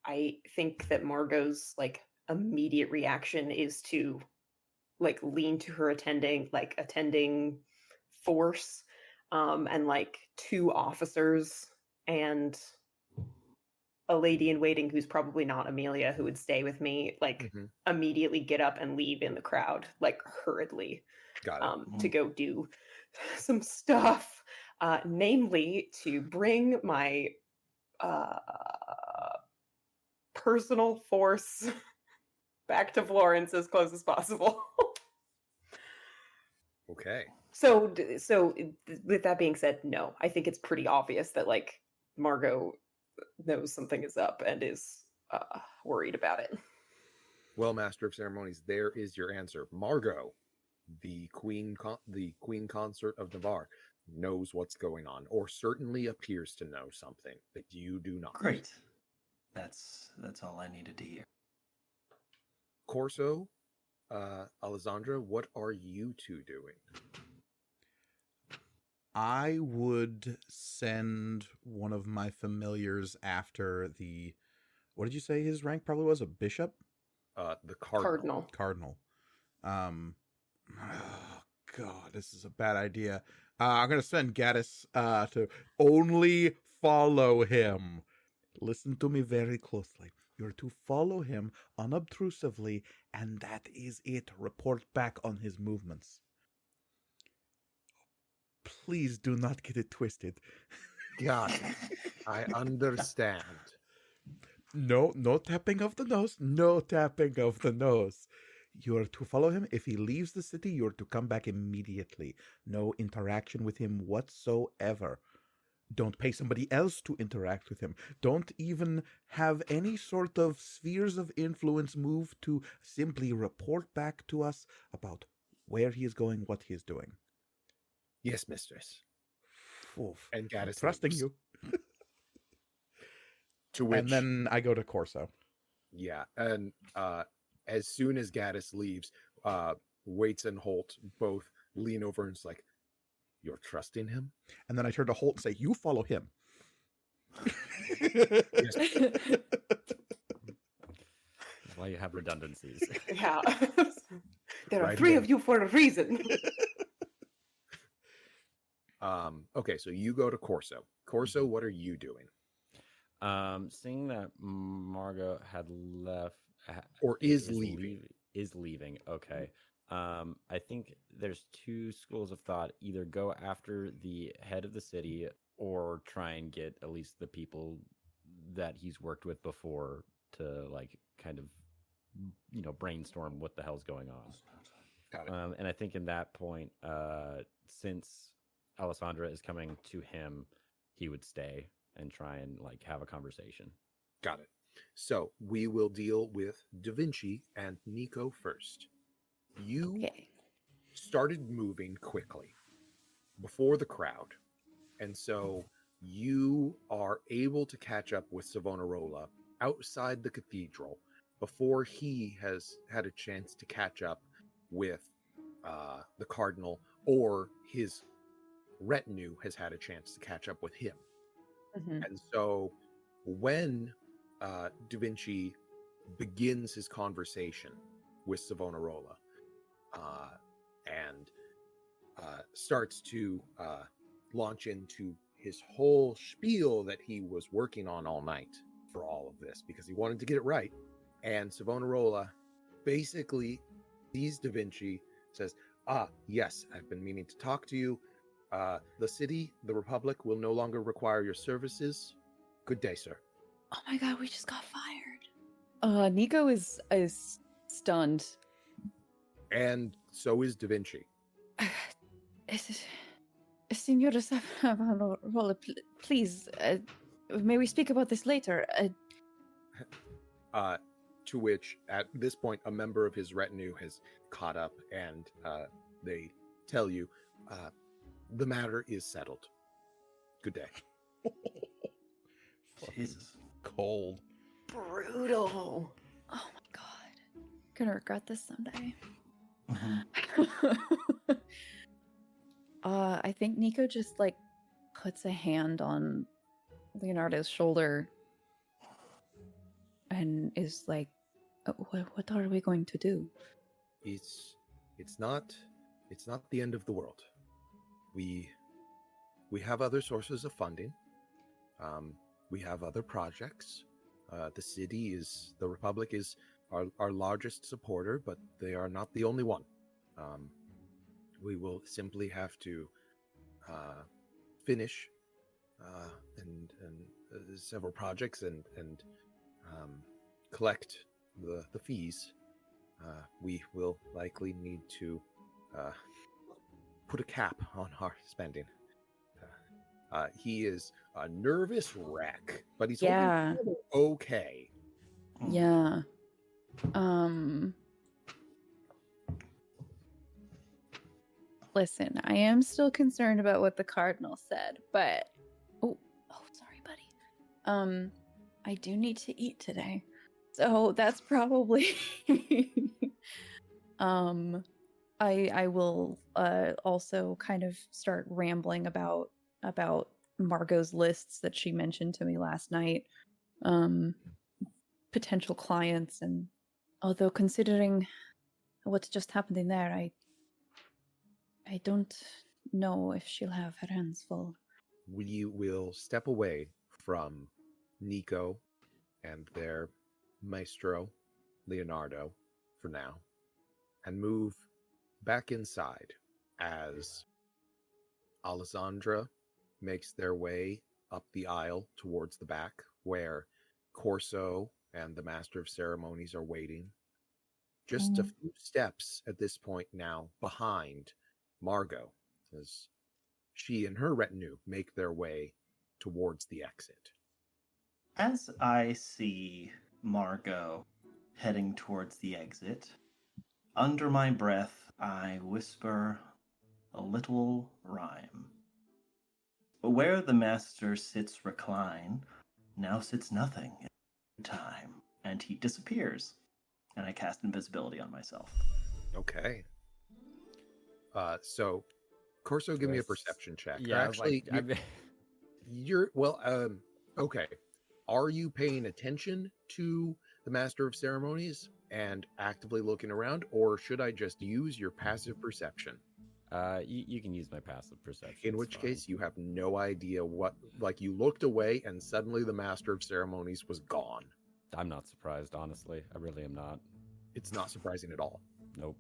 I think that Margot's like immediate reaction is to like lean to her attending force, and like two officers and a lady in waiting who's probably not Amelia, who would stay with me, like immediately get up and leave in the crowd, like hurriedly, to go do some stuff, namely to bring my personal force back to Florence as close as possible. Okay. So with that being said, no, I think it's pretty obvious that like Margot knows something is up and is worried about it. Well, Master of Ceremonies, there is your answer. Margot, the queen consort of Navarre, knows what's going on, or certainly appears to know something that you do not. Great. That's all I needed to hear. Corso, Alessandra, what are you two doing? I would send one of my familiars after the... What did you say his rank probably was? A bishop? The Cardinal. Cardinal. Oh, God, this is a bad idea. I'm going to send Gaddis to only follow him. Listen to me very closely. You're to follow him unobtrusively, and that is it. Report back on his movements. Please do not get it twisted. Got it. I understand. No tapping of the nose. No tapping of the nose. You are to follow him. If he leaves the city, you are to come back immediately. No interaction with him whatsoever. Don't pay somebody else to interact with him. Don't even have any sort of spheres of influence move to simply report back to us about where he is going, what he is doing. Yes, mistress. Oof. And Gaddis Trusting leaves. you. To which, and then I go to Corso. Yeah, and as soon as Gaddis leaves, Waits and Holt both lean over and it's like, "You're trusting him?" And then I turn to Holt and say, "You follow him." That's why you have redundancies. Yeah. There are three of you for a reason. Okay, so you go to Corso. Corso, what are you doing? Seeing that Margot had left or is leaving. Is leaving. Okay. I think there's two schools of thought: either go after the head of the city, or try and get at least the people that he's worked with before to like kind of brainstorm what the hell's going on. Got it. And I think in that point, since Alessandra is coming to him, he would stay and try and have a conversation. Got it. So we will deal with Da Vinci and Nico first. You Okay. started moving quickly before the crowd, and so you are able to catch up with Savonarola outside the cathedral before he has had a chance to catch up with the cardinal, or his retinue has had a chance to catch up with him. Mhm. And so when Da Vinci begins his conversation with Savonarola and starts to launch into his whole spiel that he was working on all night for all of this because he wanted to get it right. And Savonarola basically sees Da Vinci, says, yes, I've been meaning to talk to you. The city, the Republic, will no longer require your services. Good day, sir. Oh my god, we just got fired. Nico is stunned. And so is Da Vinci. Signora Savonarola, please, may we speak about this later? To which, at this point, a member of his retinue has caught up, and they tell you the matter is settled. Good day. Jesus. Cold. Brutal. Oh my god. Gonna regret this someday. I think Nico just puts a hand on Leonardo's shoulder and is like, what are we going to do? It's not the end of the world. We have other sources of funding. We have other projects. The Republic is our largest supporter, but they are not the only one. We will simply have to finish and several projects and collect the fees. We will likely need to put a cap on our spending. He is a nervous wreck, but he's Yeah. okay. Yeah. Listen, I am still concerned about what the cardinal said, but sorry, buddy. I do need to eat today. So that's probably I will also kind of start rambling about Margot's lists that she mentioned to me last night. Potential clients, and although considering what's just happened in there, I don't know if she'll have her hands full. We will step away from Nico and their maestro, Leonardo, for now, and move back inside as Alessandra makes their way up the aisle towards the back, where Corso and the Master of Ceremonies are waiting. Just a few steps at this point now behind Margot, as she and her retinue make their way towards the exit. As I see Margot heading towards the exit, under my breath, I whisper a little rhyme. Where the master sits recline, now sits nothing in time, and he disappears. And I cast invisibility on myself. Okay. So, Corso, give me a perception check. Yeah, Actually, okay. Are you paying attention to the Master of Ceremonies and actively looking around, or should I just use your passive perception? You can use my passive perception. In which case, you have no idea what, you looked away and suddenly the Master of Ceremonies was gone. I'm not surprised, honestly. I really am not. It's not surprising at all. Nope.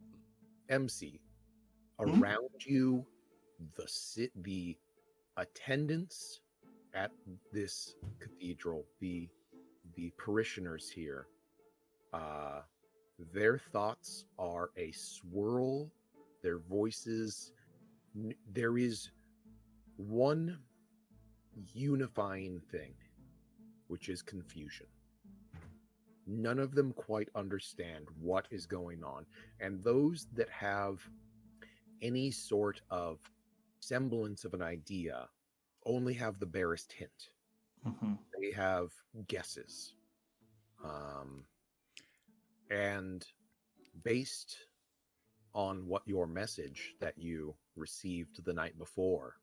MC, around you, the attendance at this cathedral, the parishioners here, Their thoughts are a swirl, their voices. There is one unifying thing, which is confusion. None of them quite understand what is going on, and those that have any sort of semblance of an idea only have the barest hint. Mm-hmm. They have guesses. And based on what your message that you received the night before,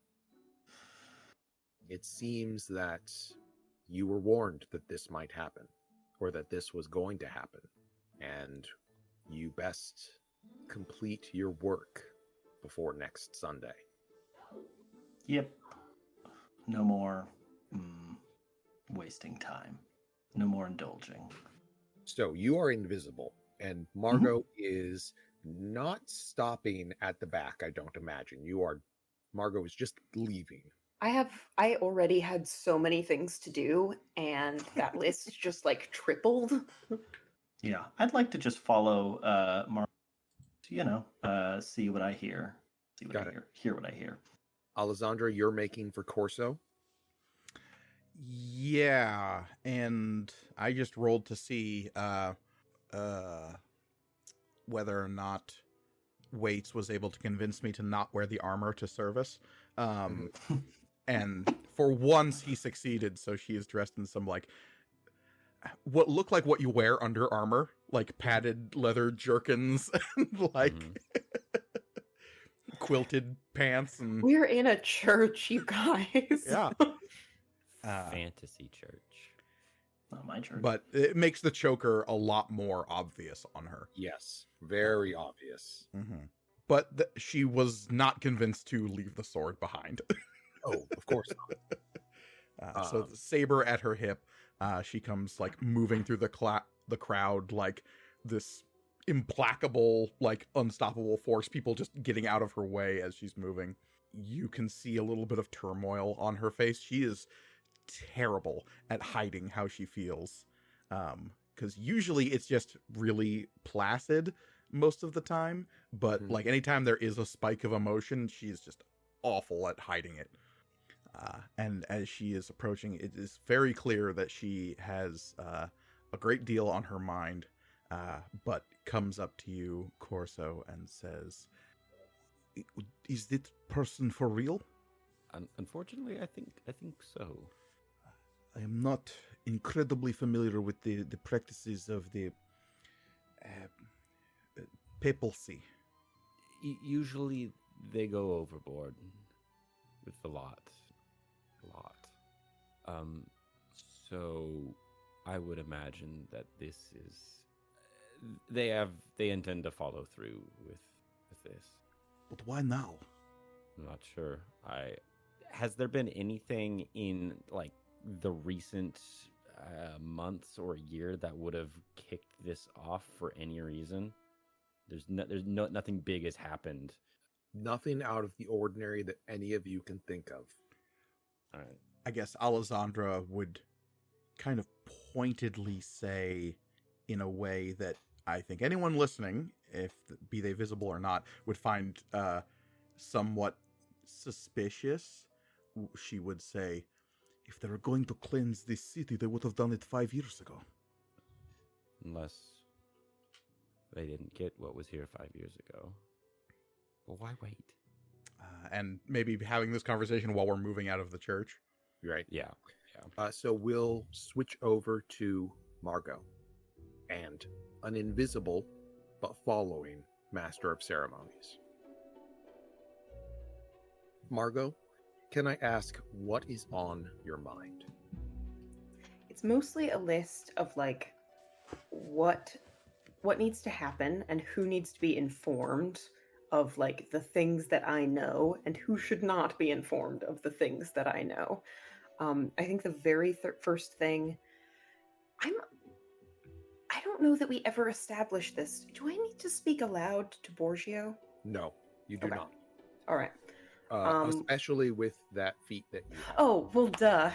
it seems that you were warned that this might happen, or that this was going to happen, and you best complete your work before next Sunday. Yep. No more wasting time. No more indulging. So you are invisible, and Margot is not stopping at the back, I don't imagine. Margot is just leaving. I already had so many things to do, and that list just like tripled. Yeah, I'd like to just follow Mark. See what I hear. See what Got I it. hear. Hear what I hear. Alessandra, you're making for Corso. Yeah, and I just rolled to see whether or not Waits was able to convince me to not wear the armor to service. And for once he succeeded, so she is dressed in some like what look like what you wear under armor, like padded leather jerkins and like quilted pants and We're in a church, you guys. yeah. Fantasy church. Not my church. But it makes the choker a lot more obvious on her. Yes, very obvious. Mm-hmm. But she was not convinced to leave the sword behind. Oh, of course not. So the saber at her hip, she comes like moving through the crowd like this implacable, like unstoppable force. People just getting out of her way as she's moving. You can see a little bit of turmoil on her face. She is terrible at hiding how she feels, because usually it's just really placid most of the time, but like anytime there is a spike of emotion, she's just awful at hiding it. And as she is approaching, it is very clear that she has a great deal on her mind, but comes up to you, Corso, and says, "Is this person for real?" Unfortunately, I think so. I am not incredibly familiar with the practices of the papacy. Usually they go overboard with a lot. So I would imagine that this is they intend to follow through with this. But why now? I'm not sure. Has there been anything in like the recent months or year that would have kicked this off for any reason? Nothing big has happened. Nothing out of the ordinary that any of you can think of. All right. I guess Alessandra would kind of pointedly say, in a way that I think anyone listening, be they visible or not, would find somewhat suspicious. She would say, if they were going to cleanse this city, they would have done it 5 years ago. Unless they didn't get what was here 5 years ago. Well, why wait? And maybe having this conversation while we're moving out of the church. Right? Yeah. So we'll switch over to Margot and an invisible but following Master of Ceremonies. Margot, can I ask what is on your mind? It's mostly a list of like what needs to happen and who needs to be informed of like the things that I know and who should not be informed of the things that I know. I think the very first thing, I don't know that we ever established this. Do I need to speak aloud to Borgio? No, you do Okay. not. All right. Especially with that feat that you have. Oh, well, duh.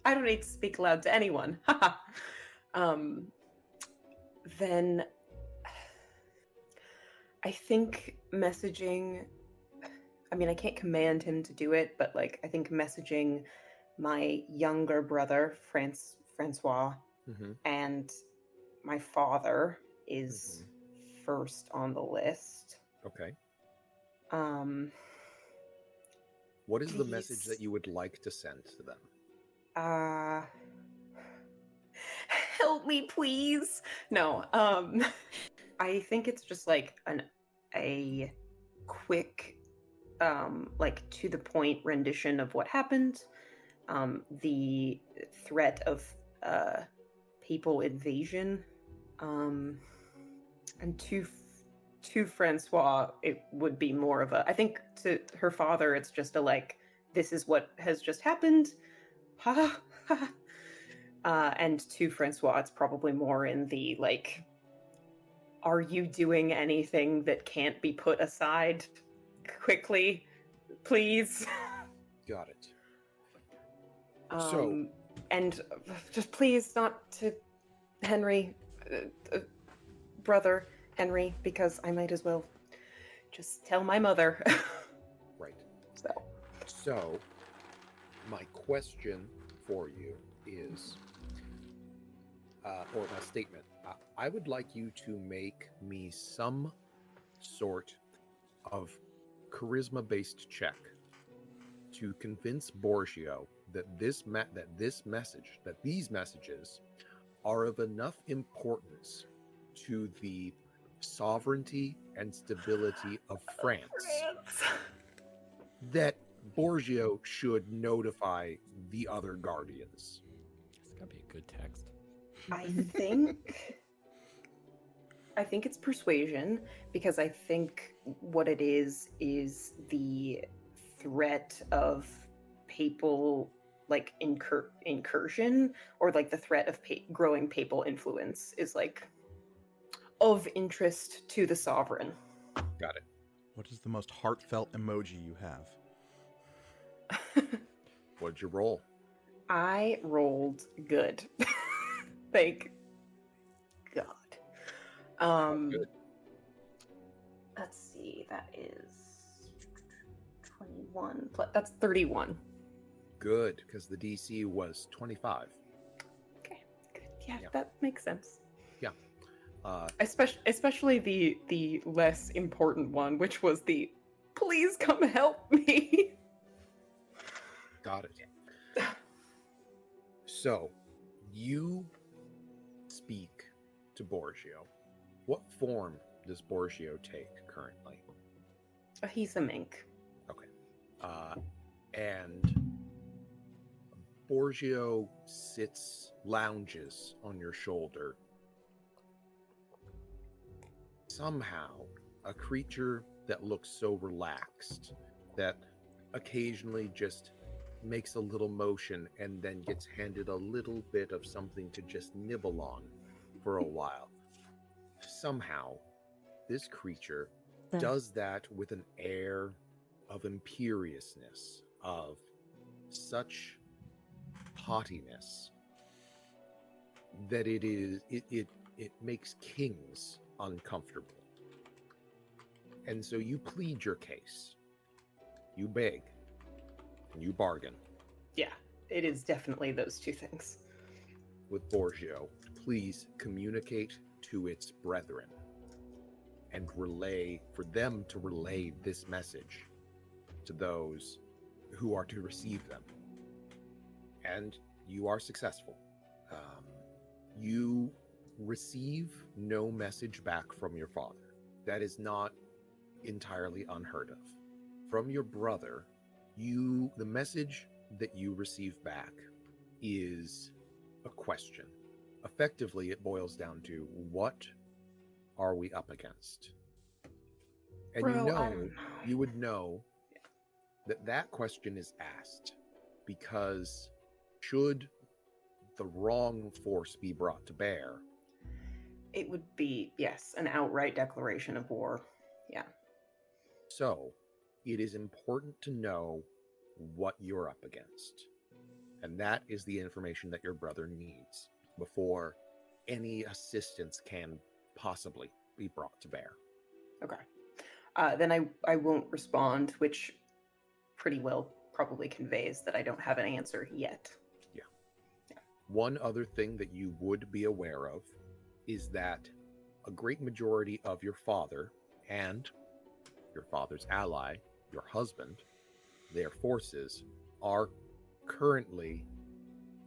I don't need to speak aloud to anyone. Then I think messaging. I mean, I can't command him to do it, but like, I think messaging my younger brother, Francois, Mm-hmm. and my father is first on the list. Okay. Um, What is the message that Please. you would like to send to them? Help me, please. No, I think it's just like a quick, like to the point rendition of what happened. The threat of papal invasion, and to Francois, it would be more of a. I think to her father, it's just a like, this is what has just happened. Ha ha. And to Francois, it's probably more in the like, are you doing anything that can't be put aside quickly, please? Got it. And just please not to Henry, brother Henry, because I might as well just tell my mother. Right. So, So, my question for you is, or my statement, I would like you to make me some sort of charisma-based check to convince Borgio that these messages are of enough importance to the sovereignty and stability of France that Borgio should notify the other guardians. It's gotta be a good text. I think it's persuasion, because I think what it is the threat of papal like incursion, or like the threat of growing papal influence is like of interest to the sovereign. Got it. What is the most heartfelt emoji you have? What'd you roll? I rolled good. Thank God. Good. Let's see, that is 21 plus, that's 31. Good, because the DC was 25. Okay, good. Yeah, Yeah. that makes sense. Yeah. Especially the less important one, which was the please come help me. Got it. So, you speak to Borgio. What form does Borgio take currently? He's a mink. Okay. And Borgio lounges on your shoulder. Somehow, a creature that looks so relaxed that occasionally just makes a little motion and then gets handed a little bit of something to just nibble on for a while. Somehow, this creature does that with an air of imperiousness, of such haughtiness, that it makes kings uncomfortable. And so you plead your case, you beg, and you bargain Yeah, it is definitely those two things. with Borgio to please communicate to its brethren and for them to relay this message to those who are to receive them. And you are successful. You receive no message back from your father. That is not entirely unheard of. From your brother, the message that you receive back is a question. Effectively, it boils down to, what are we up against? And Bro, you would know that question is asked because should the wrong force be brought to bear, it would be, yes, an outright declaration of war. Yeah. so it is important to know what you're up against. And that is the information that your brother needs before any assistance can possibly be brought to bear. Okay. Then I won't respond, which pretty well probably conveys that I don't have an answer yet. One other thing that you would be aware of is that a great majority of your father and your father's ally, your husband, their forces are currently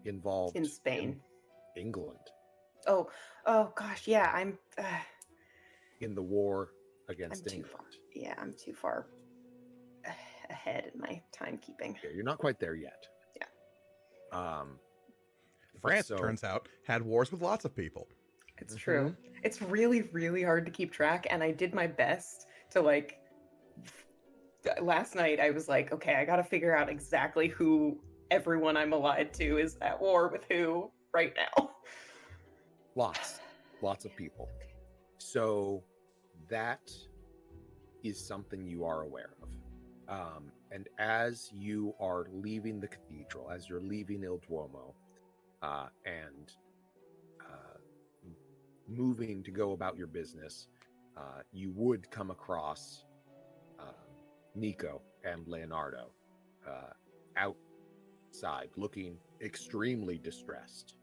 involved In Spain. in England Oh gosh, yeah, I'm in the war against too England. far. Yeah, I'm too far ahead in my timekeeping. Yeah, you're not quite there yet. Yeah. France, So- turns out, had wars with lots of people. It's true. It's really, really hard to keep track, and I did my best to like. Last night, I was like, okay, I got to figure out exactly who everyone I'm allied to is at war with who right now. Lots of people. So that is something you are aware of. And as you are leaving the cathedral, as you're leaving Il Duomo, and moving to go about your business, you would come across Nico and Leonardo outside looking extremely distressed.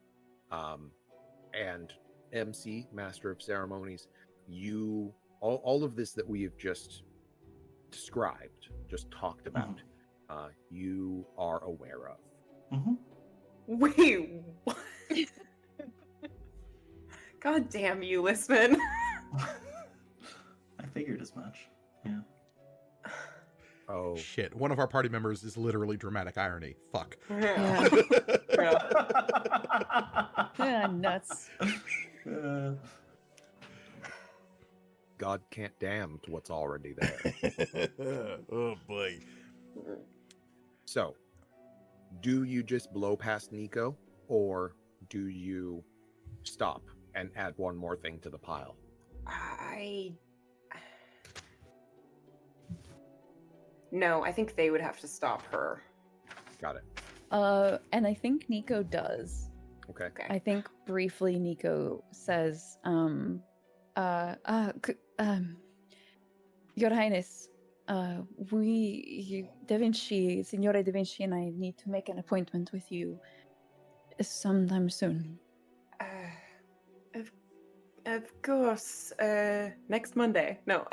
And MC, Master of Ceremonies, you all of this that we have just described, just talked about, you are aware of. Mm-hmm. Wait, what? God damn you, Lissman. I figured as much. Yeah. Oh, Shit, one of our party members is literally dramatic irony. Fuck. Yeah. Yeah, nuts. God can't damn to what's already there. Oh boy. So, do you just blow past Nico, or do you stop and add one more thing to the pile? No, I think they would have to stop her. Got it. And I think Nico does. Okay. Okay. I think briefly Nico says, Your Highness, Signore Da Vinci and I need to make an appointment with you sometime soon. Of course. Next Monday. No.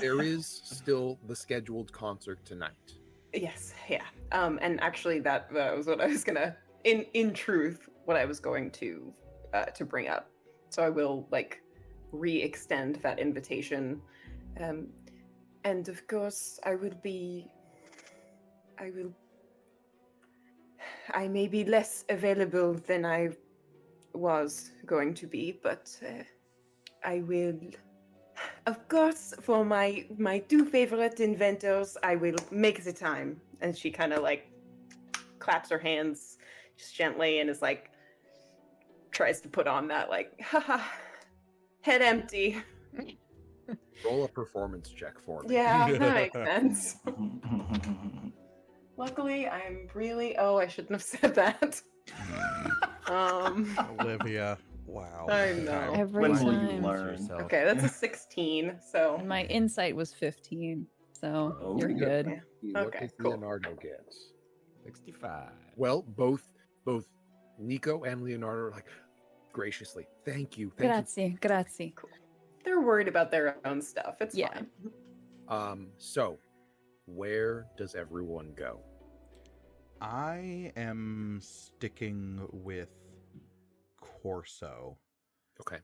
There is still the scheduled concert tonight. Yes. Yeah. And actually, that was what I was gonna. In truth, what I was going to bring up. So I will like re-extend that invitation, and of course I may be less available than I was going to be, but I will, of course, for my two favorite inventors, I will make the time. And she kind of like claps her hands just gently and is like, tries to put on that like, haha, head empty. Roll a performance check for me. Yeah, that makes sense. Luckily, I'm really. Oh, I shouldn't have said that. Olivia. Wow. I know. Every When will you time. learn? Okay, that's a 16. So And my insight was 15, so Oh, you're good. Yeah. What Okay, does cool. Leonardo get? 65. Well, both Nico and Leonardo are like, graciously, thank you. Grazie. They're worried about their own stuff. It's Yeah. fine. So, where does everyone go? I am sticking with Corso. Okay.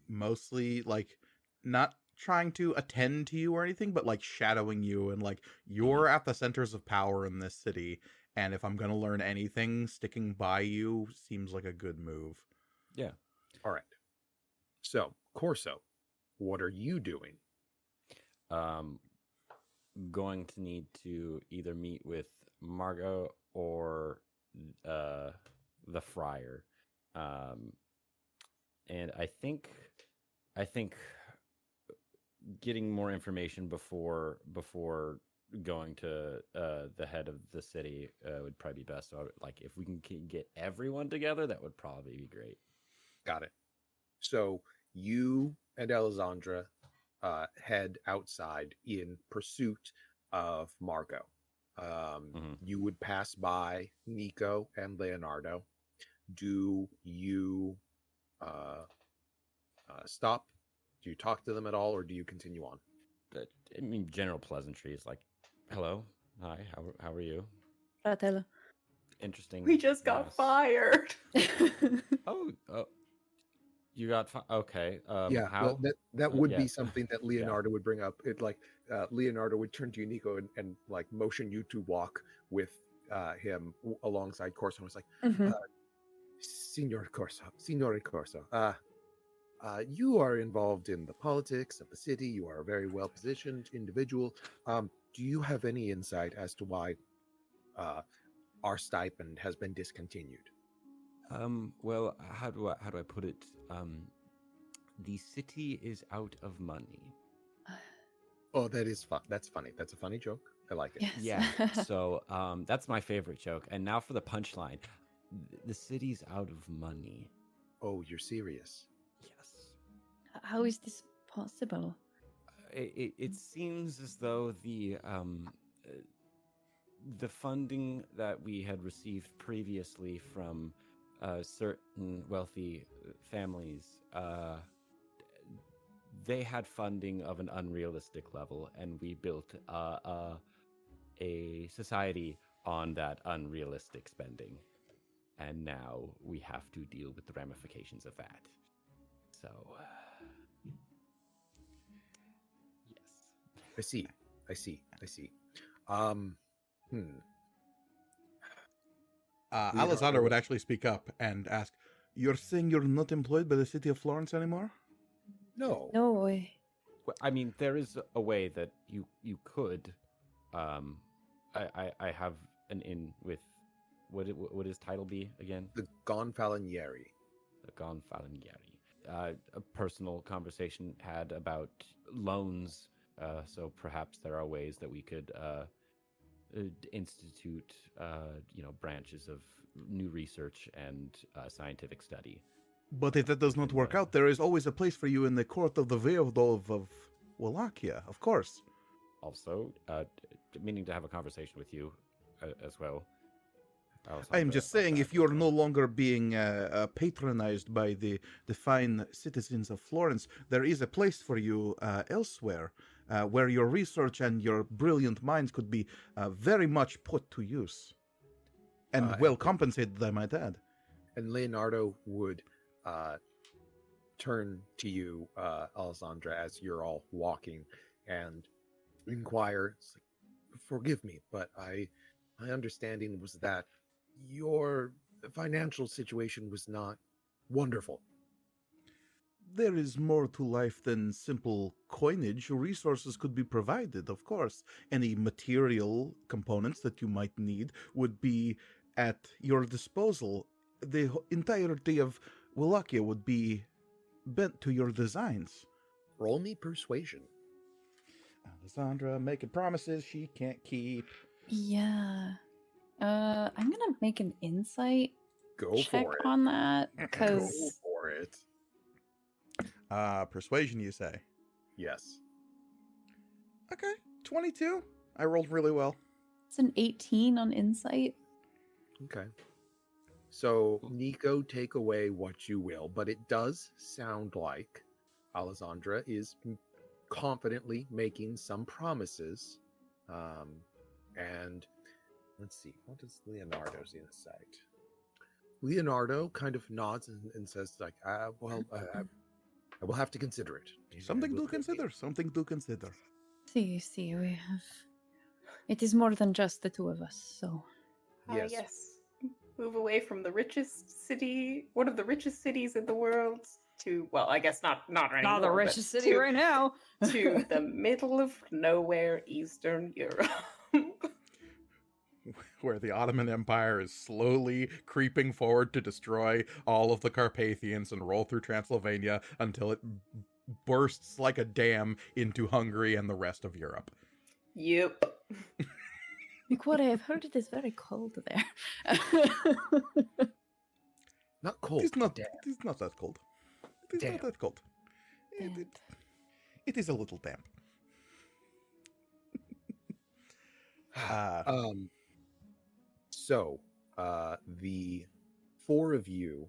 Mostly like not trying to attend to you or anything, but like shadowing you and like you're at the centers of power in this city. And if I'm going to learn anything, sticking by you seems like a good move. Yeah. All right. So, Corso, what are you doing? Going to need to either meet with Margot or the friar. And I think getting more information before going to the head of the city would probably be best. So, like, if we can get everyone together, that would probably be great. Got it. So you and Alessandra head outside in pursuit of Margot. You would pass by Nico and Leonardo. Do you stop? Do you talk to them at all, or do you continue on? I mean, general pleasantries like, "Hello, hi, how are you?" Fratello. Interesting. We just got yes. fired. Oh, you got okay. Yeah, how? that would be yes. something that Leonardo would bring up. It like Leonardo would turn to you, Nico, and like motion you to walk with him alongside Corso. And was like, Signore Corso, you are involved in the politics of the city. You are a very well positioned individual. Do you have any insight as to why our stipend has been discontinued? Well, how do I put it? The city is out of money. Oh, that is fun. That's funny. That's a funny joke. I like it. Yes. Yeah. So, that's my favorite joke. And now for the punchline. The city's out of money. Oh, you're serious? Yes. How is this possible? It seems as though the funding that we had received previously from certain wealthy families, they had funding of an unrealistic level, and we built a society on that unrealistic spending. And now we have to deal with the ramifications of that. So, yes. I see. Alessandra would actually speak up and ask, "You're saying you're not employed by the city of Florence anymore?" No. No way. Well, I mean, there is a way that you could. I have an in with what his title be again? The Gonfalonieri. The Gonfalonieri. A personal conversation had about loans. So perhaps there are ways that we could institute, branches of new research and scientific study. But if that does not work out, there is always a place for you in the court of the Voivode of Wallachia, of course. Also, meaning to have a conversation with you as well. I am just saying, if you are no longer being patronized by the fine citizens of Florence, there is a place for you elsewhere, where your research and your brilliant minds could be very much put to use. And well compensated, I might add. And Leonardo would turn to you, Alessandra, as you're all walking, and inquire, "Forgive me, but my understanding was that your financial situation was not wonderful." There is more to life than simple coinage. Resources could be provided, of course. Any material components that you might need would be at your disposal. The entirety of Wallachia would be bent to your designs. Roll me persuasion. Alessandra making promises she can't keep. Yeah. I'm gonna make an insight Go check for it. on that Go because for it. Persuasion, you say? Yes. Okay, 22. I rolled really well. it's an 18 on insight. Okay. So, Nico, take away what you will, but it does sound like Alessandra is confidently making some promises. And let's see, what does Leonardo's insight? Leonardo kind of nods and says, like, I will have to consider it. Something to consider. Something to consider. See, we have. It is more than just the two of us, so. Yes. Yes. Move away from the richest city, one of the richest cities in the world, to, well, I guess not anymore. Not the but richest city right now. to the middle of nowhere, Eastern Europe. Where the Ottoman Empire is slowly creeping forward to destroy all of the Carpathians and roll through Transylvania until it bursts like a dam into Hungary and the rest of Europe. Yep. Nicore, I've heard it is very cold there. Not cold. It's not that cold. is Damp. not that cold. It is a little damp. So, the four of you,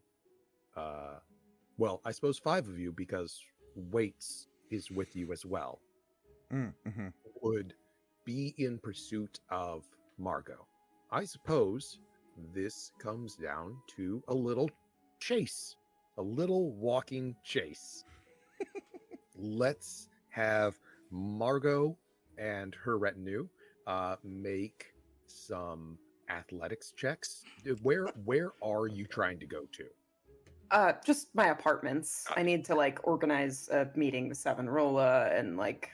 well, I suppose five of you, because Waits is with you as well, Mm-hmm. would be in pursuit of Margot. I suppose this comes down to a little chase, a little walking chase. Let's have Margot and her retinue make some athletics checks. Where are you trying to go to? Just my apartments. I need to like organize a meeting with Savonarola and like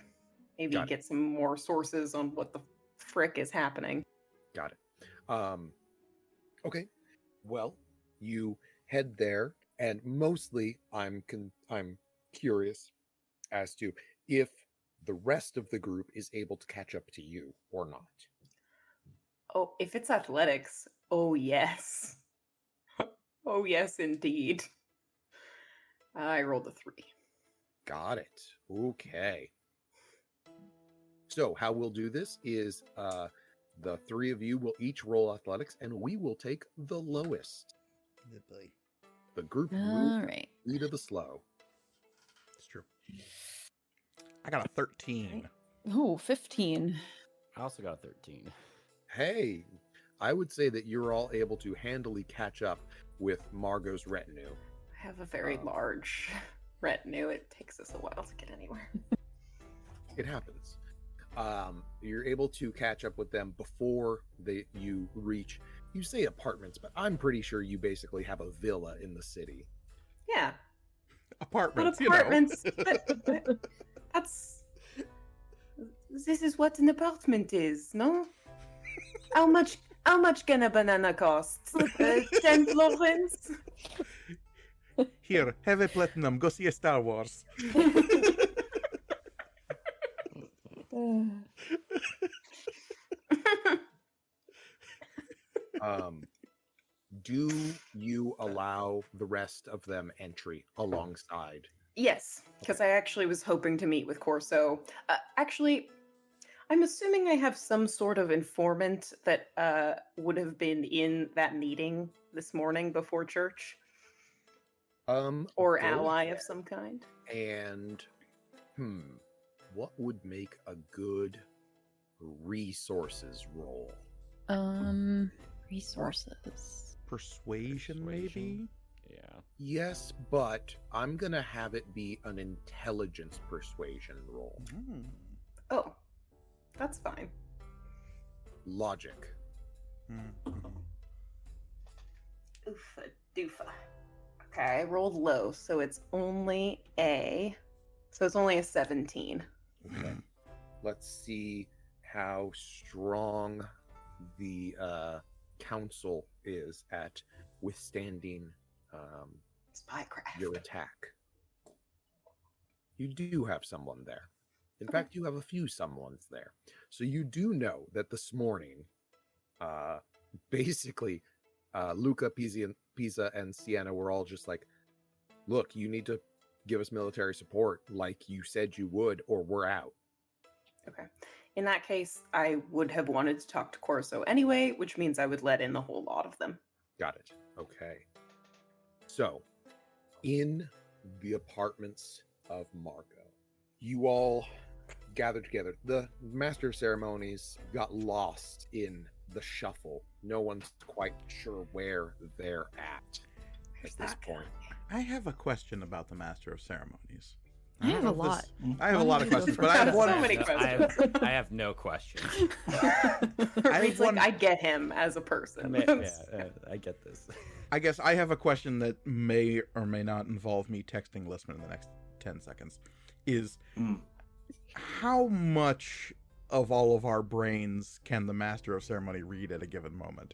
maybe Got it. get some more sources on what the frick is happening. Got it. Okay. Well, you head there, and mostly I'm curious as to if the rest of the group is able to catch up to you or not. Oh, if it's athletics, oh yes. Oh yes, indeed. I rolled a 3. Got it. Okay. So how we'll do this is the three of you will each roll athletics, and we will take the lowest. Good boy. The group All moves right. speed of the slow. It's true. I got a 13. Oh, 15. I also got 13. Hey, I would say that you're all able to handily catch up with Margot's retinue. I have a very large retinue. It takes us a while to get anywhere. It happens. You're able to catch up with them before you reach, you say apartments, but I'm pretty sure you basically have a villa in the city. Yeah. Apartments, But apartments, that's... This is what an apartment is, no? How much can a banana cost? 10 florins? Here, have a platinum. Go see a Star Wars. Do you allow the rest of them entry alongside? Yes, because I actually was hoping to meet with Corso. Actually, I'm assuming I have some sort of informant that would have been in that meeting this morning before church. Or Go ally ahead. of some kind. And what would make a good resources roll? Resources. Persuasion, maybe? Yeah. Yes, but I'm gonna have it be an intelligence persuasion roll. Mm. Oh, that's fine. Logic. Mm. Oofa doofa. Okay, I rolled low, so it's only a 17. Okay. Let's see how strong the council is at withstanding Spycraft. your attack. You do have someone there. In fact, you have a few someones there. So you do know that this morning, basically, Luca, Pisa, and Sienna were all just like, look, you need to give us military support like you said you would, or we're out. Okay. In that case, I would have wanted to talk to Corso anyway, which means I would let in the whole lot of them. Got it. Okay. So, in the apartments of Margot, you all gathered together. The Master of Ceremonies got lost in the shuffle. No one's quite sure where they're at Where's this that point. I have a question about the Master of Ceremonies. I have a don't know if lot. I have a lot of Why don't you questions, go but I have first? one. So many No, questions. I have no questions. have Reed's like, one- I get him as a person. I get this. I guess I have a question that may or may not involve me texting Lissman in the next 10 seconds. Is how much of all of our brains can the Master of Ceremony read at a given moment?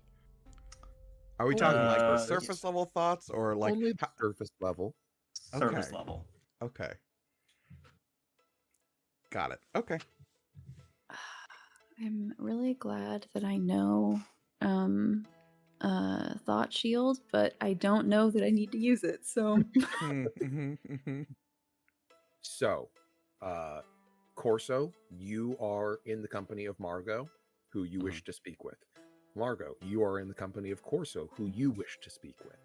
Are we talking like the surface level thoughts or like Only the surface level. Service Okay. level. Okay. Got it. Okay. I'm really glad that I know thought shield, but I don't know that I need to use it. So So, Corso, you are in the company of Margot, who you wish to speak with. Margot, you are in the company of Corso, who you wish to speak with.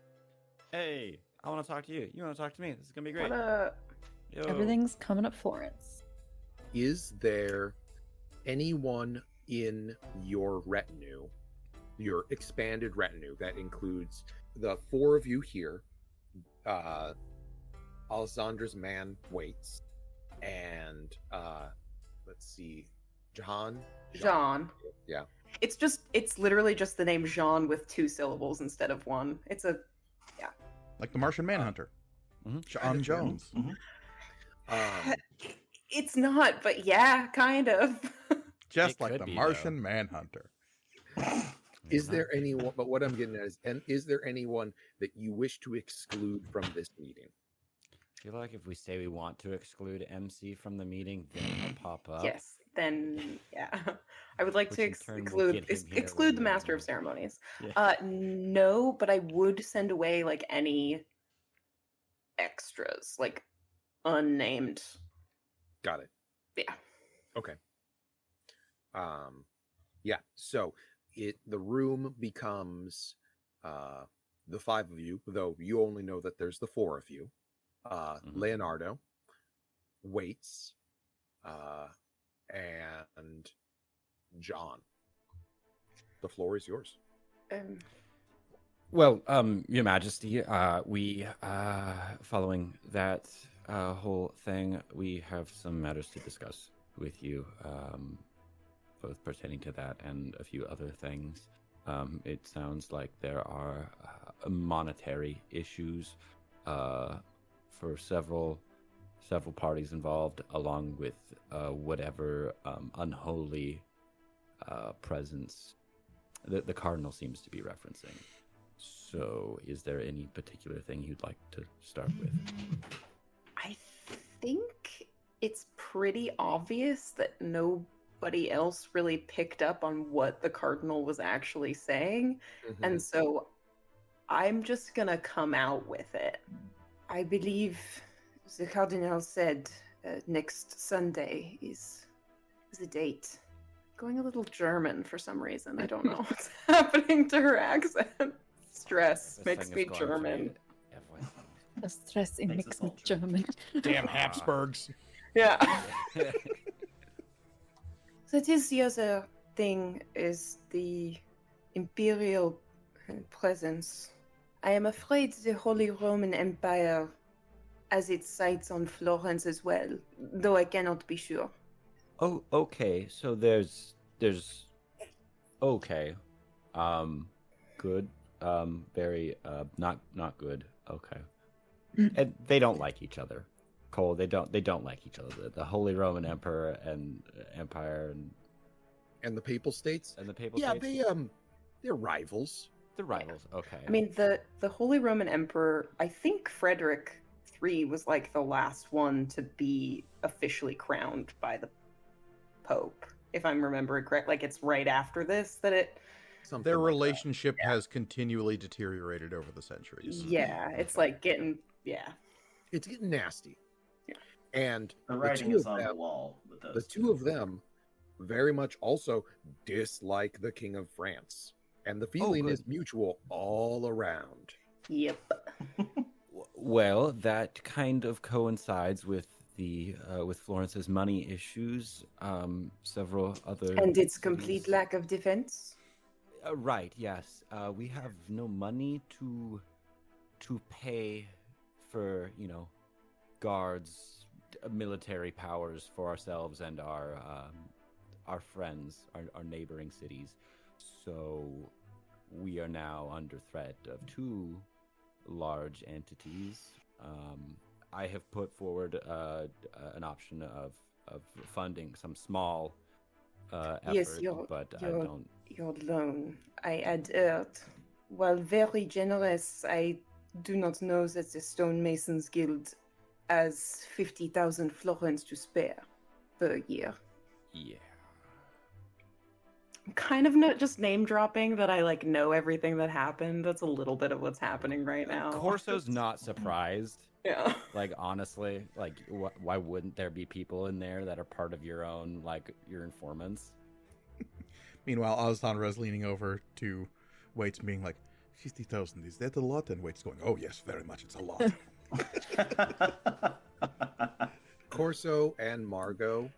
Hey, I want to talk to you. You want to talk to me? This is gonna be great. Yo. everything's coming up Florence. Is there anyone in your retinue, your expanded retinue, that includes the four of you here, Alessandra's man waits, and let's see, Jean. Yeah. It's literally just the name Jean with 2 syllables instead of 1. It's a Like the Martian Manhunter. Sean Jones. it's not, but yeah, kind of. Just It like could the be, Martian Manhunter. Is there anyone, but what I'm getting at is there anyone that you wish to exclude from this meeting? I feel like if we say we want to exclude MC from the meeting, then it'll pop up. Yes, then yeah. I would like Which to in turn will get him here exclude the when Master of you're- Ceremonies. Yeah. No, but I would send away like any extras, like unnamed. Got it. Yeah. Okay. Yeah. So the room becomes the 5 of you, though you only know that there's the 4 of you. Leonardo waits, and John. The floor is yours. Well, Your Majesty, we, following that whole thing, we have some matters to discuss with you, both pertaining to that and a few other things. It sounds like there are monetary issues for several parties involved, along with whatever unholy presence the Cardinal seems to be referencing. So, is there any particular thing you'd like to start with? I think it's pretty obvious that nobody else really picked up on what the Cardinal was actually saying. And so I'm just gonna come out with it. I believe the Cardinal said next Sunday is the date. Going a little German for some reason. I don't know what's happening to her accent. Stress This makes thing me is going German. pretty- everyone- The stress it Makes makes us me all German. German. Damn Habsburgs. Yeah. That is the other thing, is the imperial presence. I am afraid the Holy Roman Empire has its sights on Florence as well, though I cannot be sure. Oh, okay. So there's okay. Good. Very not good. Okay. And they don't like each other. Cole, they don't like each other. The Holy Roman Emperor and Empire And the Papal States? and the Papal Yeah, States. they're rivals. They're rivals. Okay. I mean, the Holy Roman Emperor, I think Frederick III was like the last one to be officially crowned by the Pope, if I'm remembering correct. Like, it's right after this that it... Something Their like that. relationship has continually deteriorated over the centuries. Yeah, it's like getting... Yeah. It's getting nasty. Yeah. And The the writing two is of on the them, wall with those the two of them very much also dislike the King of France. And the feeling is good. mutual all around. Yep. Well, that kind of coincides with the with Florence's money issues. Several other And its complete cities- lack of defense. Right. Yes. We have no money to pay for guards, military powers for ourselves and our friends, our neighboring cities. So we are now under threat of 2 large entities. I have put forward an option of funding some small effort, Yes, but I your- don't. Your loan, I had heard. While very generous, I do not know that the Stonemasons Guild has 50,000 florins to spare per year. Yeah. kind of not just name dropping that I like know everything that happened. That's a little bit of what's happening right now. Corso's not surprised. Yeah. Like, honestly, like, why wouldn't there be people in there that are part of your own, like, your informants? Meanwhile, Alessandra is leaning over to Waits, being like, 50,000, is that a lot? And Waits going, oh yes, very much, it's a lot. Corso and Margot,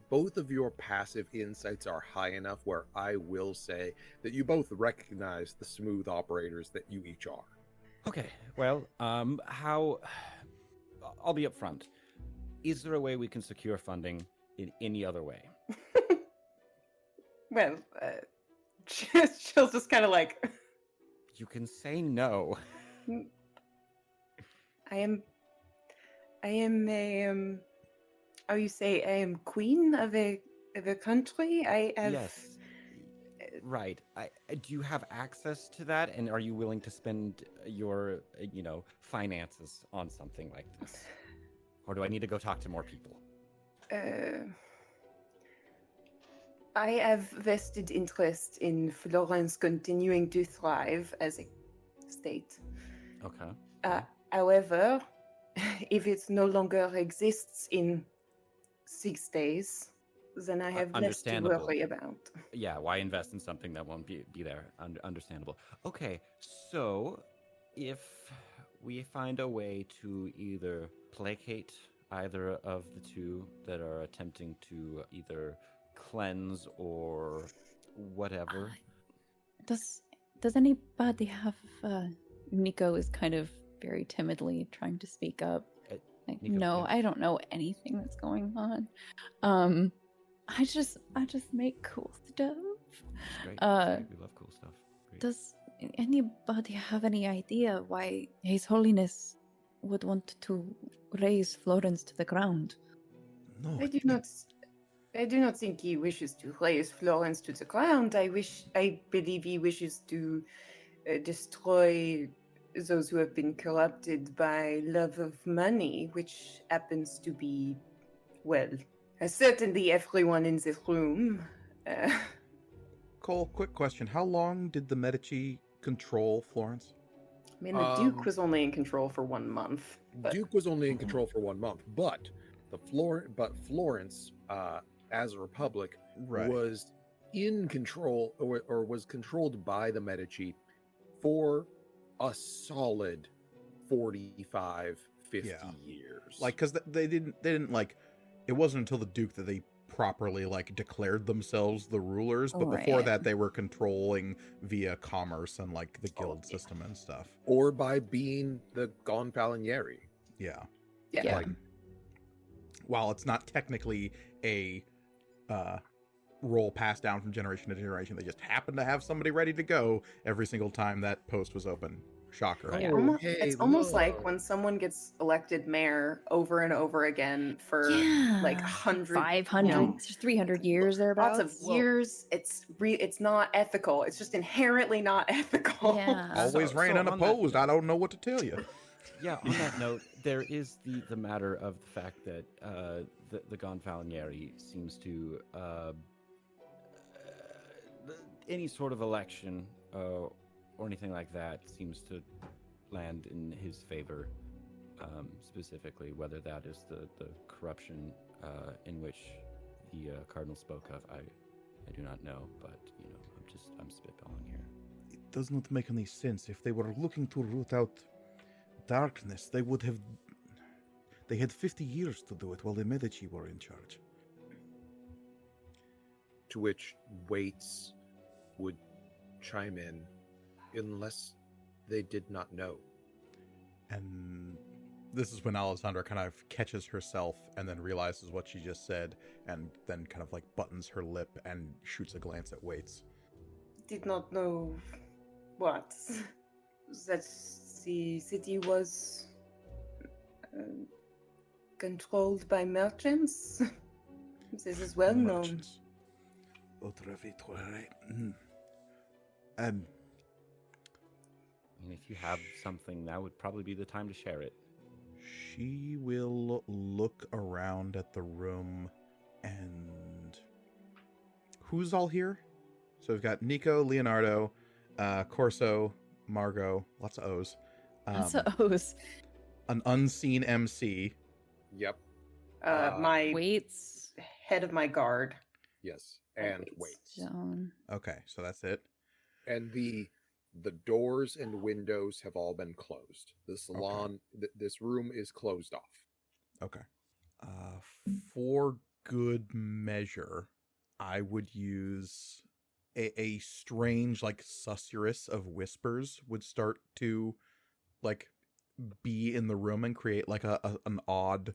both of your passive insights are high enough where I will say that you both recognize the smooth operators that you each are. Okay, well, how... I'll be upfront. Is there a way we can secure funding in any other way? Well, she'll just kind of like, You can say no. I am a how you say, I am queen of a country. I have. Yes. Right. Do you have access to that, and are you willing to spend your, finances on something like this? Or do I need to go talk to more people? I have vested interest in Florence continuing to thrive as a state. Okay. However, if it no longer exists in 6 days, then I have less to Understandable. worry about. Yeah, why invest in something that won't be there? Understandable. Okay, so if we find a way to either placate either of the two that are attempting to either cleanse or whatever. Does anybody have? Nico is kind of very timidly trying to speak up. Like, Nico, no, yeah. I don't know anything that's going on. I just make cool stuff. It's great. It's great. We love cool stuff. Great. Does anybody have any idea why His Holiness would want to raise Florence to the ground? No, I do not think he wishes to raise Florence to the ground. I believe he wishes to destroy those who have been corrupted by love of money, which happens to be, well, certainly everyone in this room. Cole, quick question. How long did the Medici control Florence? I mean, the Duke was only in control for 1 month. But Duke was only in control for 1 month, but Florence, as a republic, Right. was in control or was controlled by the Medici for a solid 45, 50 Yeah. years. Like, because they didn't like, it wasn't until the Duke that they properly like declared themselves the rulers, but before Right. that they were controlling via commerce and like the guild system and stuff. or by being the Gonfalonieri. Yeah. yeah. Like, While it's not technically a role passed down from generation to generation, they just happen to have somebody ready to go every single time that post was open. Shocker. Right. Yeah. Almo- hey, it's almost look. like when someone gets elected mayor over and over again for like 100, 500, you know, 300 years thereabouts. lots of years. It's not ethical. It's just inherently not ethical. Yeah. Always So- ran so on that unopposed. note- I don't know what to tell you. Yeah, on that note, there is the matter of the fact that the Gonfalonieri seems to any sort of election or anything like that seems to land in his favor, specifically whether that is the corruption in which the cardinal spoke of. I do not know, but I'm spitballing here. It does not make any sense. If they were looking to root out darkness, they had 50 years to do it while the Medici were in charge. to which Waits would chime in, unless they did not know. And this is when Alessandra kind of catches herself and then realizes what she just said, and then kind of like buttons her lip and shoots a glance at Waits. Did not know what that the city was controlled by merchants. This is well known. Merchants. Autre vitoire. I mean, if you have something, that would probably be the time to share it. She will look around at the room and... Who's all here? So we've got Nico, Leonardo, Corso, Margot, lots of O's. That's O's. An unseen MC. Yep. My Waits. head of my guard. Yes. And And waits. waits. Joan. Okay, so that's it. And the doors and windows have all been closed. The salon, this room is closed off. Okay. For good measure, I would use a strange, like, susurrus of whispers would start to, like, be in the room and create, like, an odd,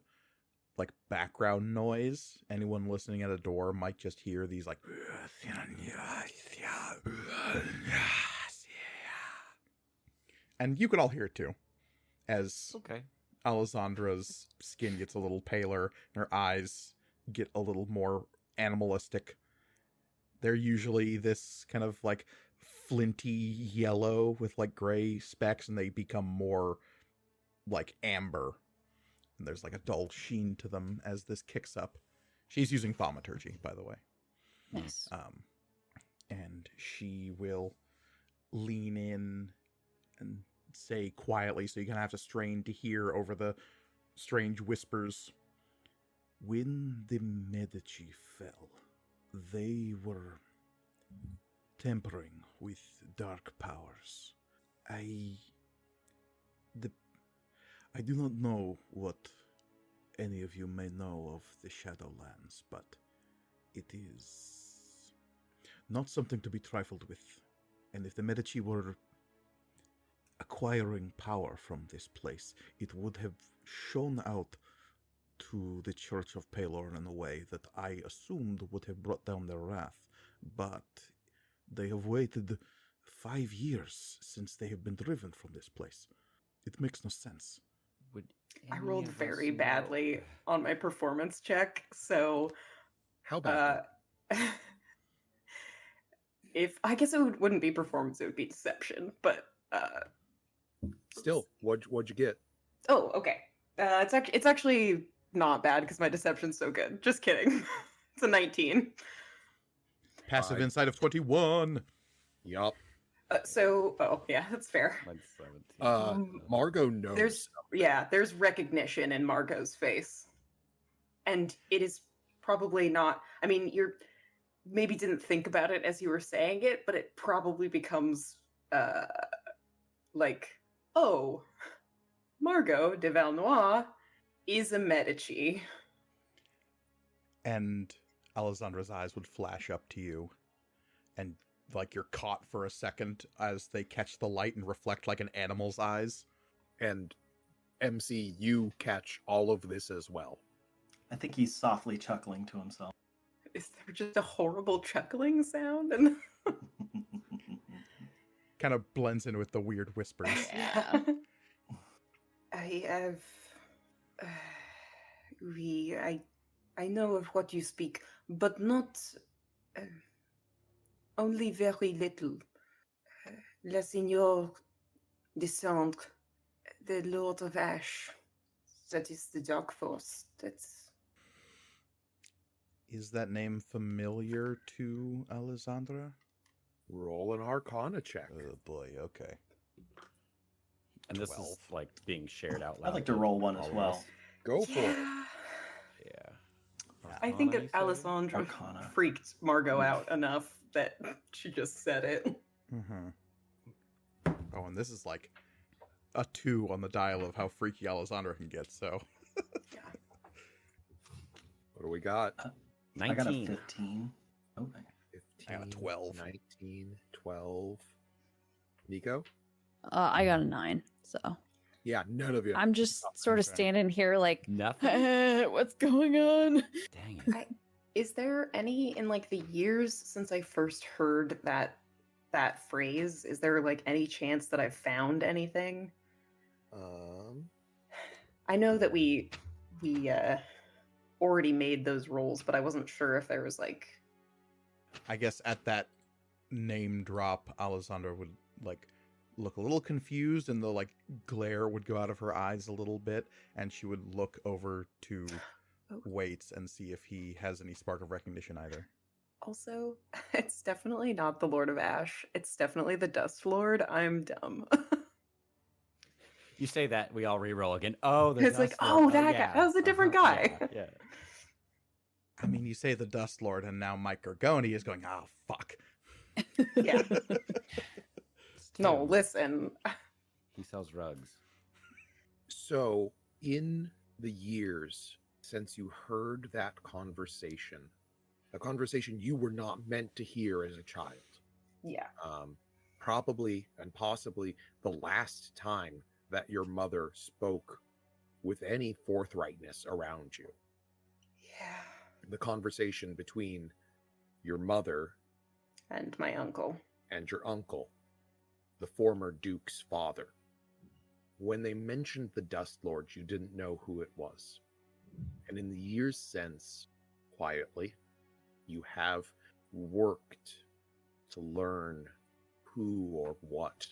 like, background noise. Anyone listening at a door might just hear these, like... And you could all hear it, too, as... Okay. Alessandra's skin gets a little paler, and her eyes get a little more animalistic. They're usually this kind of like flinty yellow with like gray specks, and they become more like amber. And there's like a dull sheen to them as this kicks up. She's using thaumaturgy, by the way. Nice. And she will lean in and say quietly, so you're gonna have to strain to hear over the strange whispers. When the Medici fell, they were tampering with dark powers. I do not know what any of you may know of the Shadowlands, but it is not something to be trifled with. And if the Medici were acquiring power from this place, it would have shone out to the Church of Pelor in a way that I assumed would have brought down their wrath. But they have waited 5 years since they have been driven from this place. It makes no sense. Would I any rolled of us very know- badly on my performance check, so How bad? if I guess wouldn't be performance, it would be deception. But Still, what'd you get? oh, okay. It's actually not bad because my deception's so good. Just kidding. It's a 19. Passive Five. insight of 21. Yup. Oh yeah, that's fair. Mine's 17. Margot knows. There's recognition in Margot's face, and it is probably not. I mean, you're maybe didn't think about it as you were saying it, but it probably becomes like, oh, Margot de Valnois is a Medici. And Alessandra's eyes would flash up to you, and like you're caught for a second as they catch the light and reflect like an animal's eyes. And MC, you catch all of this as well. I think he's softly chuckling to himself. Is there just a horrible chuckling sound? And Kind of blends in with the weird whispers. Yeah. I have. I know of what you speak, but not. Only very little. Le Seigneur Descendre, the Lord of Ash. That is the Dark Force. That's. Is that name familiar to Alessandra? Roll an Arcana check. Oh boy, okay. And this 12. is like being shared out loud. I'd like to with roll one as all of well. us. Go for it. Yeah. I think Arcana, you said? Alessandra Arcana. freaked Margot out enough that she just said it. Mm-hmm. Oh, and this is like a 2 on the dial of how freaky Alessandra can get, so. What do we got? 19. I got a 15. Oh, 15, I got a 12. 19, 12. Nico? I got a 9. So Yeah, none of you. I'm just sort of Okay. standing here like, Nothing. what's going on? Dang it. Is there any in like the years since I first heard that phrase? Is there like any chance that I've found anything? I know that we already made those rolls, but I wasn't sure if there was like. I guess at that name drop, Alessandra would like look a little confused, and the like glare would go out of her eyes a little bit, and she would look over to Oh. Waits and see if he has any spark of recognition either. Also, it's definitely not the Lord of Ash. It's definitely the Dust Lord. I'm dumb. You say that, we all re-roll again. Oh, the It's like, Dust Lord. oh, that guy. Yeah. That was a different guy. Yeah. I mean, you say the Dust Lord, and now Mike Gorgone is going, oh, fuck. Yeah. It's No, Tim. listen. He sells rugs. So, in the years since you heard that conversation, a conversation you were not meant to hear as a child, Yeah. probably and possibly the last time that your mother spoke with any forthrightness around you, Yeah. the conversation between your mother And my uncle. and your uncle, the former Duke's father. When they mentioned the Dust Lord, you didn't know who it was. And in the years since, quietly, you have worked to learn who or what